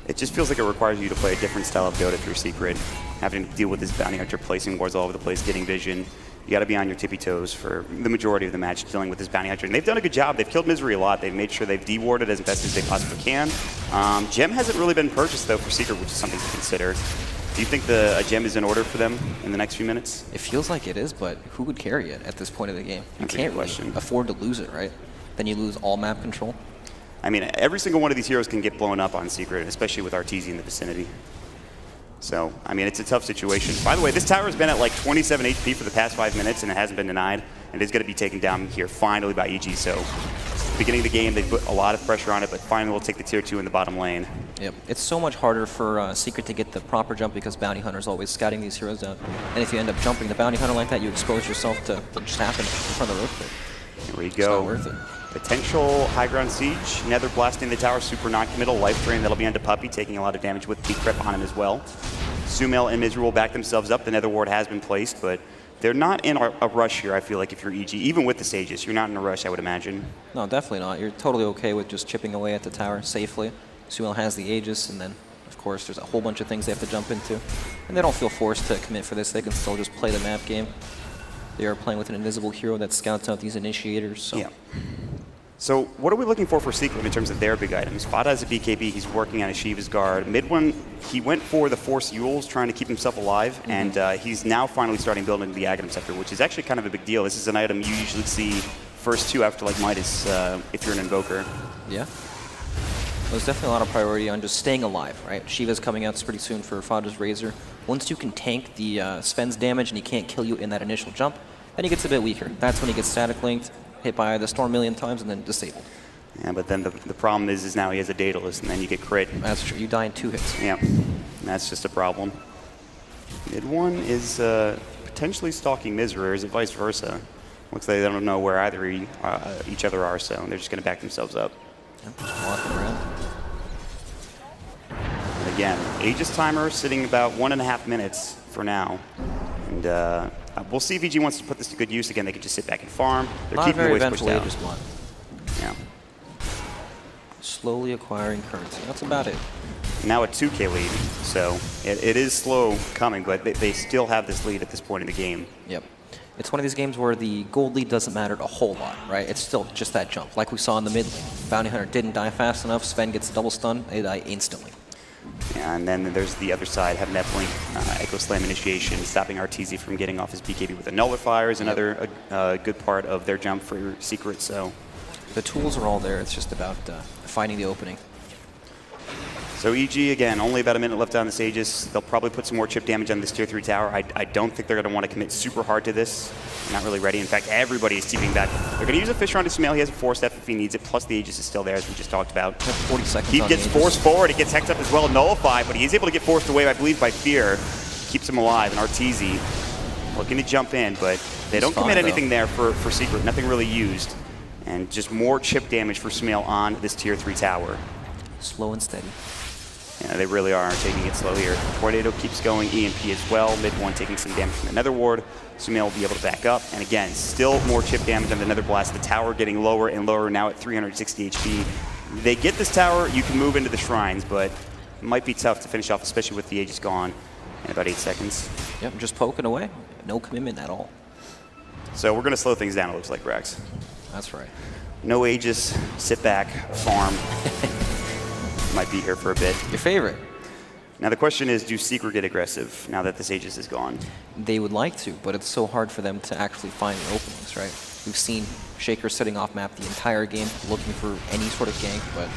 A: It just feels like it requires you to play a different style of Dota through Secret, having to deal with this Bounty Hunter placing wards all over the place, getting vision. You got to be on your tippy toes for the majority of the match dealing with this Bounty Hunter. And they've done a good job. They've killed Misery a lot. They've made sure they've de-warded as best as they possibly can. Gem hasn't really been purchased, though, for Secret, which is something to consider. Do you think a gem is in order for them in the next few minutes?
B: It feels like it is, but who would carry it at this point of the game? You can't really afford to lose it, right? Then you lose all map control.
A: I mean, every single one of these heroes can get blown up on Secret, especially with Arteezy in the vicinity. So, I mean, it's a tough situation. By the way, this tower has been at like 27 HP for the past 5 minutes, and it hasn't been denied. And it is going to be taken down here finally by EG. So, beginning of the game, they put a lot of pressure on it, but finally we'll take the tier 2 in the bottom lane.
B: Yep. It's so much harder for Secret to get the proper jump because Bounty Hunter's always scouting these heroes out. And if you end up jumping the Bounty Hunter like that, you expose yourself to what just happened in front of the roof pit.
A: Here we go.
B: It's not worth it.
A: Potential high ground siege. Nether blasting the tower, super non-committal. Life drain, that'll be onto Puppy, taking a lot of damage with the Crep on him as well. Sumail and Misery will back themselves up. The Nether ward has been placed, but they're not in a rush here, I feel like, if you're EG. Even with the Sages, you're not in a rush, I would imagine.
B: No, definitely not. You're totally okay with just chipping away at the tower safely. Sumail has the Aegis, and then, of course, there's a whole bunch of things they have to jump into. And they don't feel forced to commit for this. They can still just play the map game. They are playing with an invisible hero that scouts out these initiators. So.
A: Yeah. So what are we looking for Secret in terms of their big items? Fada has a BKB, he's working on a Shiva's Guard. Mid one, he went for the Force Yules, trying to keep himself alive, and he's now finally starting building the Aghanim Scepter, which is actually kind of a big deal. This is an item you usually see first 2 after like Midas, if you're an Invoker.
B: Yeah. There's definitely a lot of priority on just staying alive, right? Shiva's coming out pretty soon for Fada's Razor. Once you can tank the Sven's damage and he can't kill you in that initial jump, then he gets a bit weaker. That's when he gets static linked, hit by the Storm a million times, and then disabled.
A: Yeah, but then the problem is now he has a Daedalus, and then you get crit.
B: That's true. You die in 2 hits.
A: Yeah, and that's just a problem. Mid one is potentially stalking Misery, or is it vice versa? Looks like they don't know where either each other are, so they're just going to back themselves up.
B: Yep, just walking around.
A: And again, Aegis timer sitting about 1.5 minutes for now. And we'll see if EG wants to put this to good use. Again, they could just sit back and farm. They're
B: Not
A: keeping
B: very
A: the waste pushed
B: eventful
A: out.
B: Aegis block.
A: Yeah.
B: Slowly acquiring currency. That's about it.
A: Now a 2K lead, so it is slow coming, but they still have this lead at this point in the game.
B: Yep. It's one of these games where the gold lead doesn't matter a whole lot, right? It's still just that jump, like we saw in the mid lane. Bounty Hunter didn't die fast enough. Sven gets a double stun. They die instantly.
A: Yeah, and then there's the other side, have Neblink, Echo Slam initiation, stopping RTZ from getting off his BKB with a Nullifier is another good part of their jump for Secret, so.
B: The tools are all there. It's just about finding the opening.
A: So EG, again, only about a minute left on this Aegis. They'll probably put some more chip damage on this tier 3 tower. I don't think they're going to want to commit super hard to this. They're not really ready. In fact, everybody is TPing back. They're going to use a Fish Run to Smail. He has a 4-step if he needs it, plus the Aegis is still there, as we just talked about.
B: 40 seconds
A: He
B: on
A: gets
B: the Aegis.
A: forced forward. He gets hexed up as well, nullified, but he's able to get forced away, I believe, by Fear. Keeps him alive, and RTZ looking to jump in, but they don't commit anything there for Secret. Nothing really used. And just more chip damage for Smail on this tier 3 tower.
B: Slow and steady.
A: Yeah, they really are taking it slow here. Tornado keeps going, EMP as well. Mid one taking some damage from the Nether Ward. Sumail will be able to back up. And again, still more chip damage on the Nether Blast. The tower getting lower and lower, now at 360 HP. They get this tower, you can move into the shrines, but it might be tough to finish off, especially with the Aegis gone in about 8 seconds.
B: Yep, just poking away. No commitment at all.
A: So we're going to slow things down, it looks like, Brax.
B: That's right.
A: No Aegis, sit back, farm. Might be here for a bit.
B: Your favorite?
A: Now the question is, do Secret get aggressive now that this Aegis is gone?
B: They would like to, but it's so hard for them to actually find the openings, right? We've seen Shaker sitting off map the entire game, looking for any sort of gank, but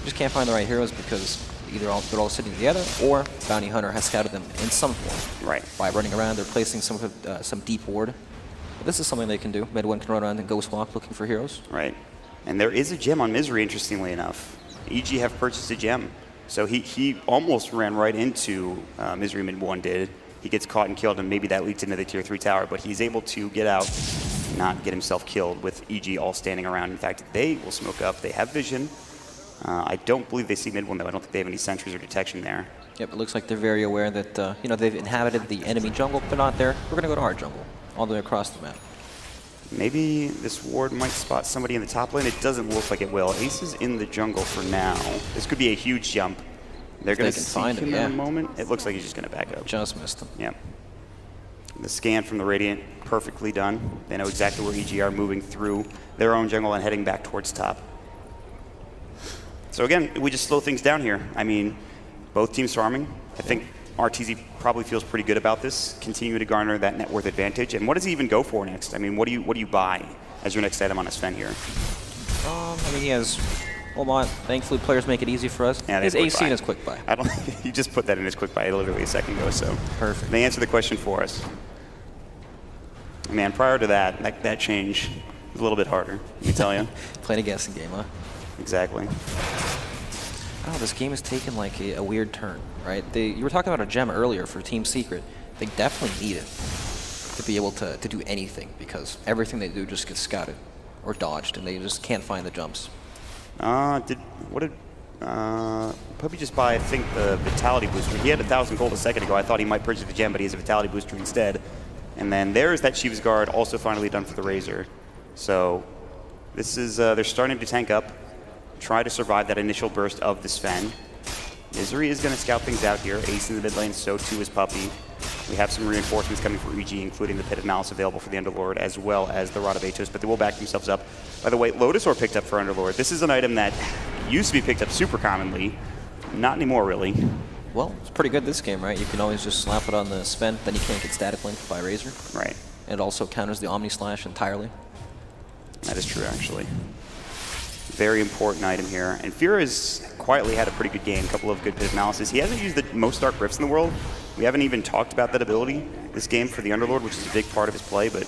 B: just can't find the right heroes because either they're all sitting together or Bounty Hunter has scouted them in some form.
A: Right. By
B: running around, they're placing some deep ward. But this is something they can do. Mid one can run around and ghost walk looking for heroes.
A: Right. And there is a gem on Misery, interestingly enough. EG have purchased a gem. So he almost ran right into Misery mid one did. He gets caught and killed, and maybe that leads into the tier 3 tower, but he's able to get out, not get himself killed with EG all standing around. In fact, they will smoke up. They have vision. I don't believe they see mid one, though. I don't think they have any sentries or detection there.
B: Yep, it looks like they're very aware that they've inhabited the enemy jungle, but not there. We're going to go to our jungle, all the way across the map.
A: Maybe this ward might spot somebody in the top lane. It doesn't look like it will. Ace is in the jungle for now. This could be a huge jump. They're going to see him in a moment. It looks like he's just going to back up.
B: Just missed him.
A: Yep. The scan from the Radiant, perfectly done. They know exactly where EG are moving through their own jungle and heading back towards top. So again, we just slow things down here. I mean, both teams farming. I think RTZ probably feels pretty good about this, continuing to garner that net worth advantage. And what does he even go for next? I mean, what do you buy as your next item on a Sven here?
B: I mean, he has Omot. Thankfully, players make it easy for us.
A: Yeah,
B: his AC and his quick buy.
A: I don't. He just put that in his quick buy literally a second ago. So
B: perfect.
A: They answered the question for us. Man, prior to that change was a little bit harder. Let me tell you.
B: Playing a guessing game, huh?
A: Exactly.
B: I don't know, this game has taken like a weird turn, right? You were talking about a gem earlier for Team Secret. They definitely need it to be able to do anything because everything they do just gets scouted or dodged and they just can't find the jumps.
A: Puppy just buy, I think, the Vitality Booster. He had 1,000 gold a second ago. I thought he might purchase the gem, but he has a Vitality Booster instead. And then there's that Shiva's Guard, also finally done for the Razor. So this is, they're starting to tank up, try to survive that initial burst of the Sven. Misery is going to scout things out here. Ace in the mid lane, so too is Puppy. We have some reinforcements coming for EG, including the Pit of Malice available for the Underlord, as well as the Rod of Atos, but they will back themselves up. By the way, Lotus Orb picked up for Underlord. This is an item that used to be picked up super commonly. Not anymore, really.
B: Well, it's pretty good this game, right? You can always just slap it on the Sven, then you can't get static linked by Razor.
A: Right.
B: And it also counters the Omni Slash entirely.
A: That is true, actually. Very important item here. And Fear has quietly had a pretty good game, a couple of good Pit of Malices. He hasn't used the most Dark Rifts in the world. We haven't even talked about that ability this game for the Underlord, which is a big part of his play, but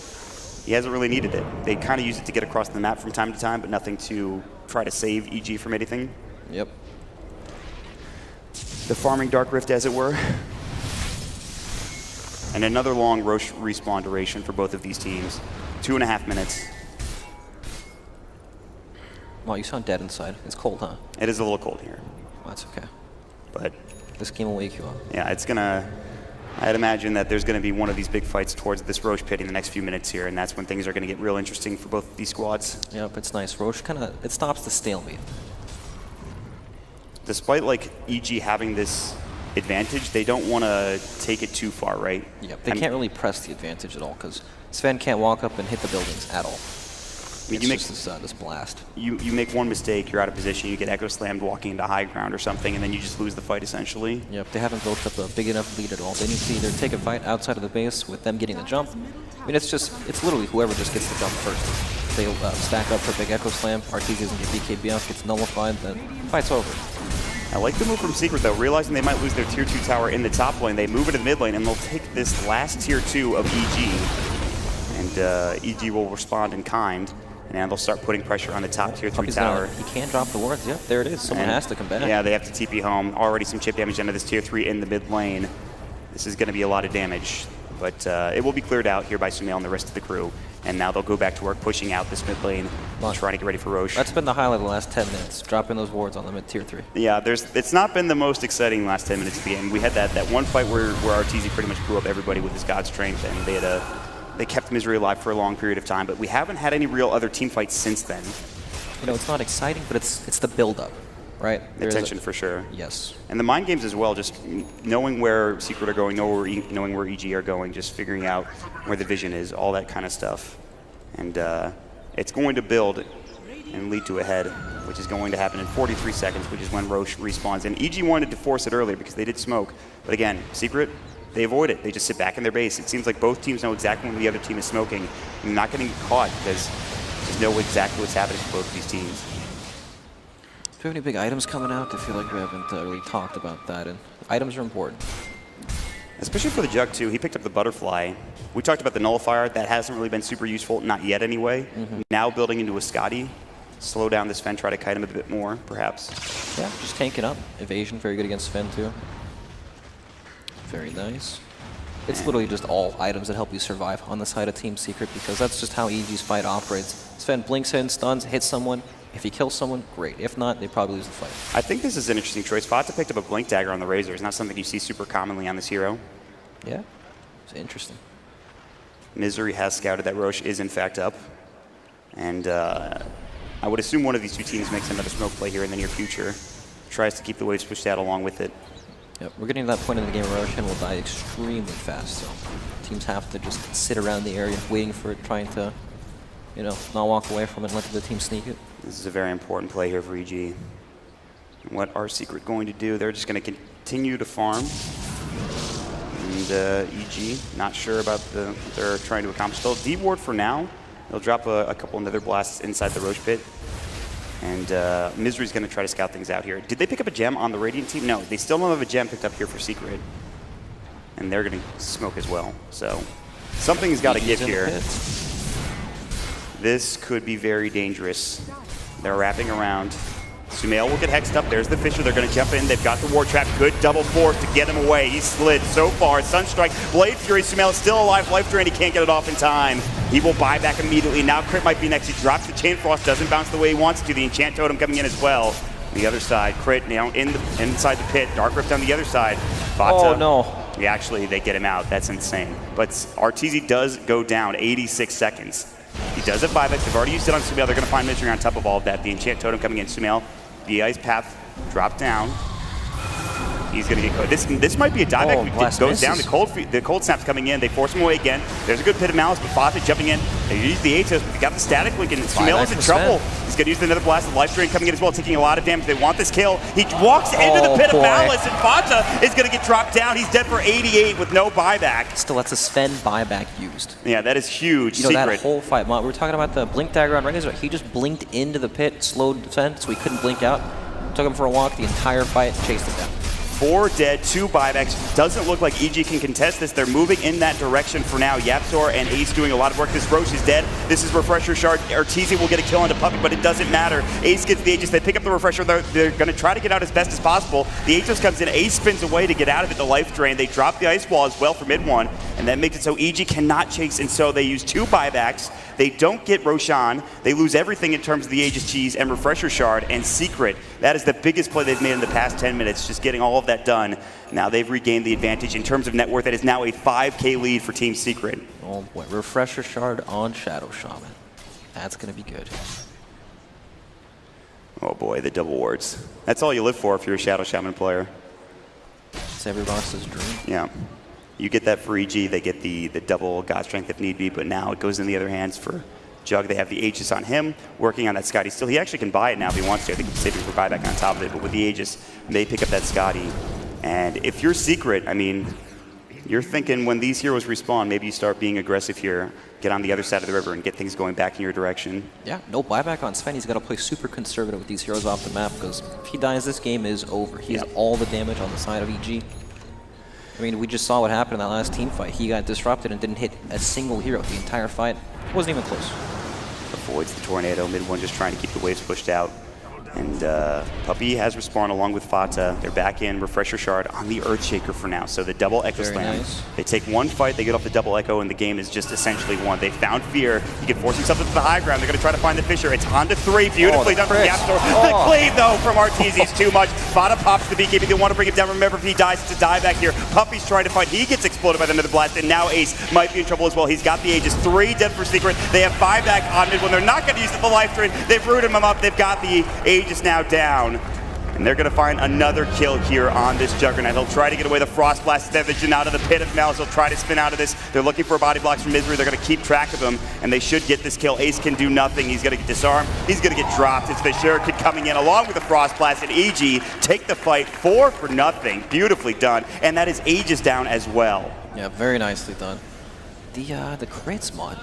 A: he hasn't really needed it. They kind of use it to get across the map from time to time, but nothing too try to save EG from anything.
B: Yep.
A: The farming Dark Rift, as it were. And another long Roche respawn duration for both of these teams. 2.5 minutes.
B: Wow, you sound dead inside. It's cold, huh?
A: It is a little cold here.
B: Well, that's okay.
A: But
B: this game will wake you up.
A: yeah, it's gonna. I'd imagine that there's going to be one of these big fights towards this Roche pit in the next few minutes here, and that's when things are going to get real interesting for both these squads.
B: Yep, it's nice. Roche it stops the stalemate.
A: Despite like EG having this advantage, they don't want to take it too far, right?
B: Yep, they can't really press the advantage at all because Sven can't walk up and hit the buildings at all.
A: I mean,
B: It's just this blast.
A: You make one mistake, you're out of position, you get echo slammed walking into high ground or something, and then you just lose the fight essentially.
B: Yep, they haven't built up a big enough lead at all. They need to either take a fight outside of the base with them getting the jump. I mean, it's literally whoever just gets the jump first. They stack up for a big echo slam, Artesia doesn't get BKB gets nullified, then fight's over.
A: I like the move from Secret though, realizing they might lose their tier 2 tower in the top lane. They move into the mid lane and they'll take this last tier 2 of EG. And EG will respond in kind. And they'll start putting pressure on the top tier 3 tower.
B: He can't drop the wards. Yep, there it is. Someone has to come back.
A: Yeah, they have to TP home. Already some chip damage into this tier 3 in the mid lane. This is going to be a lot of damage. But it will be cleared out here by Sumail and the rest of the crew. And now they'll go back to work pushing out this mid lane, trying to get ready for Roche.
B: That's been the highlight of the last 10 minutes, dropping those wards on the mid tier 3.
A: Yeah, it's not been the most exciting last 10 minutes of the game. We had that one fight where Artesia pretty much blew up everybody with his God Strength, and they kept Misery alive for a long period of time, but we haven't had any real other team fights since then.
B: You know, it's not exciting, but it's the build-up, right?
A: The tension for sure.
B: Yes.
A: And the mind games as well, just knowing where Secret are going, knowing where EG are going, just figuring out where the vision is, all that kind of stuff. And it's going to build and lead to a head, which is going to happen in 43 seconds, which is when Roche respawns. And EG wanted to force it earlier because they did smoke. But again, Secret, they avoid it. They just sit back in their base. It seems like both teams know exactly when the other team is smoking and not getting caught because they just know exactly what's happening to both of these teams.
B: Do we have any big items coming out? I feel like we haven't really talked about that, and items are important.
A: Especially for the Jug, too. He picked up the Butterfly. We talked about the Nullifier. That hasn't really been super useful, not yet anyway. Now building into a Scotty. Slow down this Sven, try to kite him a bit more, perhaps.
B: Yeah, just tank it up. Evasion, very good against Sven, too. Very nice. It's literally just all items that help you survive on the side of Team Secret because that's just how EG's fight operates. Sven blinks in, stuns, hits someone. If he kills someone, great. If not, they probably lose the fight.
A: I think this is an interesting choice. Fata picked up a Blink Dagger on the Razor. It's not something you see super commonly on this hero.
B: Yeah, it's interesting.
A: Misery has scouted that Roche is in fact up. And I would assume one of these two teams makes another smoke play here in the near future. Tries to keep the waves pushed out along with it.
B: Yep, we're getting to that point in the game where Roche will die extremely fast, so teams have to just sit around the area waiting for it, trying to, you know, not walk away from it and let the team sneak it.
A: This is a very important play here for EG. What are Secret going to do? They're just going to continue to farm. And EG, not sure about what they're trying to accomplish. They'll D-ward for now. They'll drop a couple Nether Blasts inside the Roche pit. And Misery's going to try to scout things out here. Did they pick up a gem on the Radiant team? No, they still don't have a gem picked up here for Secret. And they're going to smoke as well. So something's got to give here. This could be very dangerous. They're wrapping around. Sumail will get hexed up. There's the Fisher. They're going to jump in. They've got the War Trap. Good double force to get him away. He's slid so far. Sunstrike, Blade Fury. Sumail is still alive. Life Drain. He can't get it off in time. He will buy back immediately. Now Crit might be next. He drops the Chain Frost. Doesn't bounce the way he wants to. The Enchant Totem coming in as well. On the other side, Crit now inside the pit. Dark Rift on the other side. Fata,
B: oh no.
A: Yeah, actually, they get him out. That's insane. But Artesia does go down 86 seconds. He does have buyback. They've already used it on Sumail. They're going to find Misery on top of all of that. The Enchant Totem coming in. Sumail, the Ice Path drop down. He's going to get caught. This might be a dieback. It goes down. The cold Snap's coming in. They force him away again. There's a good pit of Malice, but Fata jumping in. They use the Atos, but they got the Static Link, and Sumail is in trouble. He's going to use another blast. The Life Drain coming in as well, taking a lot of damage. They want this kill. He walks into the pit of Malice, and Fata is going to get dropped down. He's dead for 88 with no buyback.
B: Still, that's a Sven buyback used.
A: Yeah, that is huge.
B: You know, that whole fight. We were talking about the Blink Dagger on Razor. He just blinked into the pit, slowed Sven, so he couldn't blink out. Took him for a walk the entire fight, chased him down.
A: 4 dead, 2 buybacks. Doesn't look like EG can contest this. They're moving in that direction for now. Yapzor and Ace doing a lot of work. This Roche is dead. This is Refresher Shard. Arteezy will get a kill onto Puppey, but it doesn't matter. Ace gets the Aegis. They pick up the Refresher. They're going to try to get out as best as possible. The Aegis comes in. Ace spins away to get out of it. The life drain. They drop the Ice Wall as well for mid 1, and that makes it so EG cannot chase, and so they use 2 buybacks. They don't get Roshan. They lose everything in terms of the Aegis Cheese and Refresher Shard and Secret. That is the biggest play they've made in the past 10 minutes, just getting all of that done. Now they've regained the advantage in terms of net worth. It is now a 5K lead for Team Secret.
B: Oh boy, Refresher Shard on Shadow Shaman. That's going to be good.
A: Oh boy, the double wards. That's all you live for if you're a Shadow Shaman player.
B: It's every boss's dream.
A: Yeah. You get that for EG, they get the double God Strength if need be, but now it goes in the other hands for Jug. They have the Aegis on him, working on that Scotty still. He actually can buy it now if he wants to. I think he's saving for buyback on top of it, but with the Aegis, they pick up that Scotty. And if you're Secret, I mean, you're thinking when these heroes respawn, maybe you start being aggressive here, get on the other side of the river and get things going back in your direction.
B: Yeah, no buyback on Sven. He's got to play super conservative with these heroes off the map, because if he dies, this game is over. He has all the damage on the side of EG. I mean, we just saw what happened in that last team fight. He got disrupted and didn't hit a single hero the entire fight. It wasn't even close.
A: Avoids the tornado. Mid 1 just trying to keep the waves pushed out. And Puppey has respawned along with Fata. They're back in Refresher Shard on the Earthshaker for now. So the double Echo Slam.
B: Nice.
A: They take 1 fight, they get off the double Echo, and the game is just essentially won. They found Fear. He can force himself into the high ground. They're going to try to find the Fissure. It's on to 3. Beautifully done from Yapzor. The cleave, though, from Arteezy is too much. Fata pops the BKB. They want to bring him down. Remember, if he dies, it's a dieback here. Puppey's trying to fight. He gets exploded by the Nether Blast, and now Ace might be in trouble as well. He's got the Aegis. 3 dead for Secret. They have 5 back on mid 1. They're not going to use the life drain. They've rooted him up. They've got the Aegis now down. And they're going to find another kill here on this Juggernaut. He'll try to get away the Frost Blast Vision out of the Pit of Malice. He'll try to spin out of this. They're looking for body blocks from Misery. They're going to keep track of him, and they should get this kill. Ace can do nothing. He's going to get disarmed. He's going to get dropped. It's Vishera Kid coming in along with the Frost Blast, and EG take the fight 4 for nothing. Beautifully done. And that is Aegis down as well.
B: Yeah, very nicely done. The crits mod.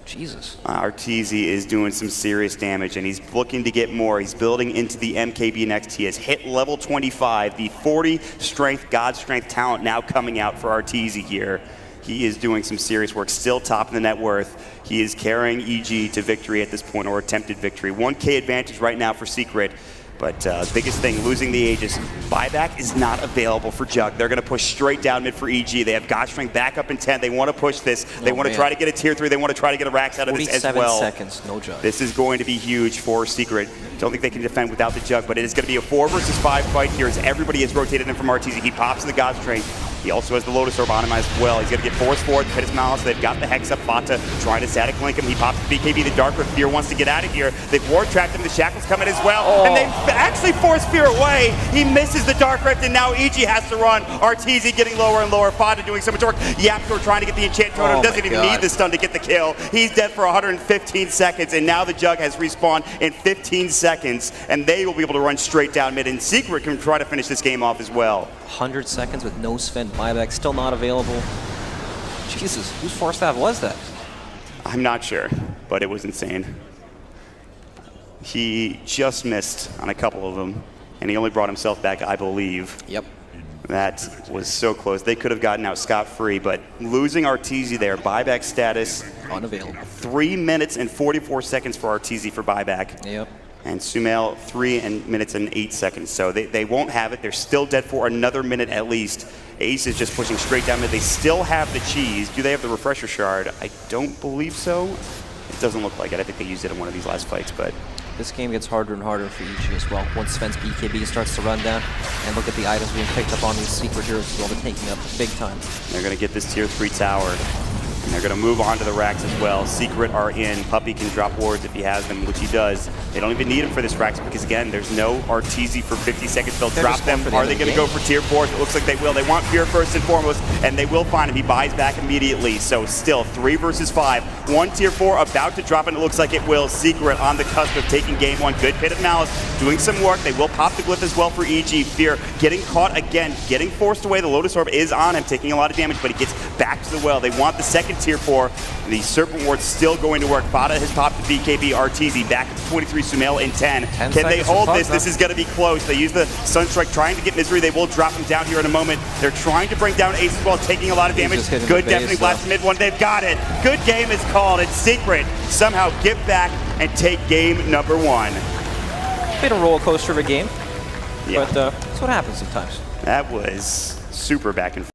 B: Jesus.
A: Arteezy is doing some serious damage, and he's looking to get more. He's building into the MKB next. He has hit level 25, the 40 strength, God strength talent now coming out for Arteezy here. He is doing some serious work, still top in the net worth. He is carrying EG to victory at this point, or attempted victory. 1K advantage right now for Secret. But biggest thing, losing the Aegis. Buyback is not available for Jug. They're going to push straight down mid for EG. They have God Strength back up in 10. They want to push this. They want to try to get a tier 3. They want to try to get a Rax out of this as well.
B: 47 seconds, no Jug.
A: This is going to be huge for Secret. Don't think they can defend without the Jug, but it is going to be a 4 versus 5 fight here as everybody is rotated in from Arteezy. He pops in the God Strength. He also has the Lotus Orb on him as well. He's going to get forced forward. Pit of Malice. They've got the Hex up. Fata trying to static link him. He pops the BKB. The Dark Rift. Fear wants to get out of here. They've ward trapped him. The Shackles coming as well. And they actually force Fear away. He misses the Dark Rift, and now EG has to run. Arteezy getting lower and lower. Fata doing so much work. Yapzor trying to get the Enchant Totem. Doesn't even need the stun to get the kill. He's dead for 115 seconds, and now the Jug has respawned in 15 seconds, and they will be able to run straight down mid, and Secret can try to finish this game off as well.
B: 100 seconds with no Sven buyback, still not available. Jesus, whose Force Staff was that?
A: I'm not sure, but it was insane. He just missed on a couple of them, and he only brought himself back, I believe.
B: Yep.
A: That was so close. They could have gotten out scot-free, but losing Arteezy there, buyback status.
B: Unavailable.
A: 3 minutes and 44 seconds for Arteezy for buyback.
B: Yep.
A: And Sumail, 3 minutes and 8 seconds. So they won't have it. They're still dead for another minute at least. Ace is just pushing straight down mid. They still have the cheese. Do they have the Refresher Shard? I don't believe so. It doesn't look like it. I think they used it in one of these last fights, but
B: this game gets harder and harder for EG as well. Once Sven's BKB starts to run down, and look at the items being picked up on these Secret heroes as well. They're taking up big time.
A: They're going to get this tier 3 tower. And they're going to move on to the Rax as well. Secret are in. Puppey can drop wards if he has them, which he does. They don't even need him for this Rax because, again, there's no Arteezy for 50 seconds. They'll drop them. Are they going to go for tier 4? It looks like they will. They want Fear first and foremost, and they will find him. He buys back immediately. So still 3 versus 5. 1 tier 4 about to drop, and it looks like it will. Secret on the cusp of taking game 1. Good Pit of Malice doing some work. They will pop the Glyph as well for EG. Fear getting caught again, getting forced away. The Lotus Orb is on him, taking a lot of damage, but he gets back to the well. They want the second tier 4. The Serpent Ward's still going to work. Bada has popped the BKB RTZ back to 23. Sumail in 10. Can they hold this? This is going to be close. They use the Sunstrike trying to get Misery. They will drop him down here in a moment. They're trying to bring down Ace as well, taking a lot of damage. Good, definitely blast mid one. They've got it. Good game is called. It's Secret somehow get back and take game number 1.
B: Been a roller coaster of a game,
A: yeah.
B: but that's what happens sometimes.
A: That was super back and forth.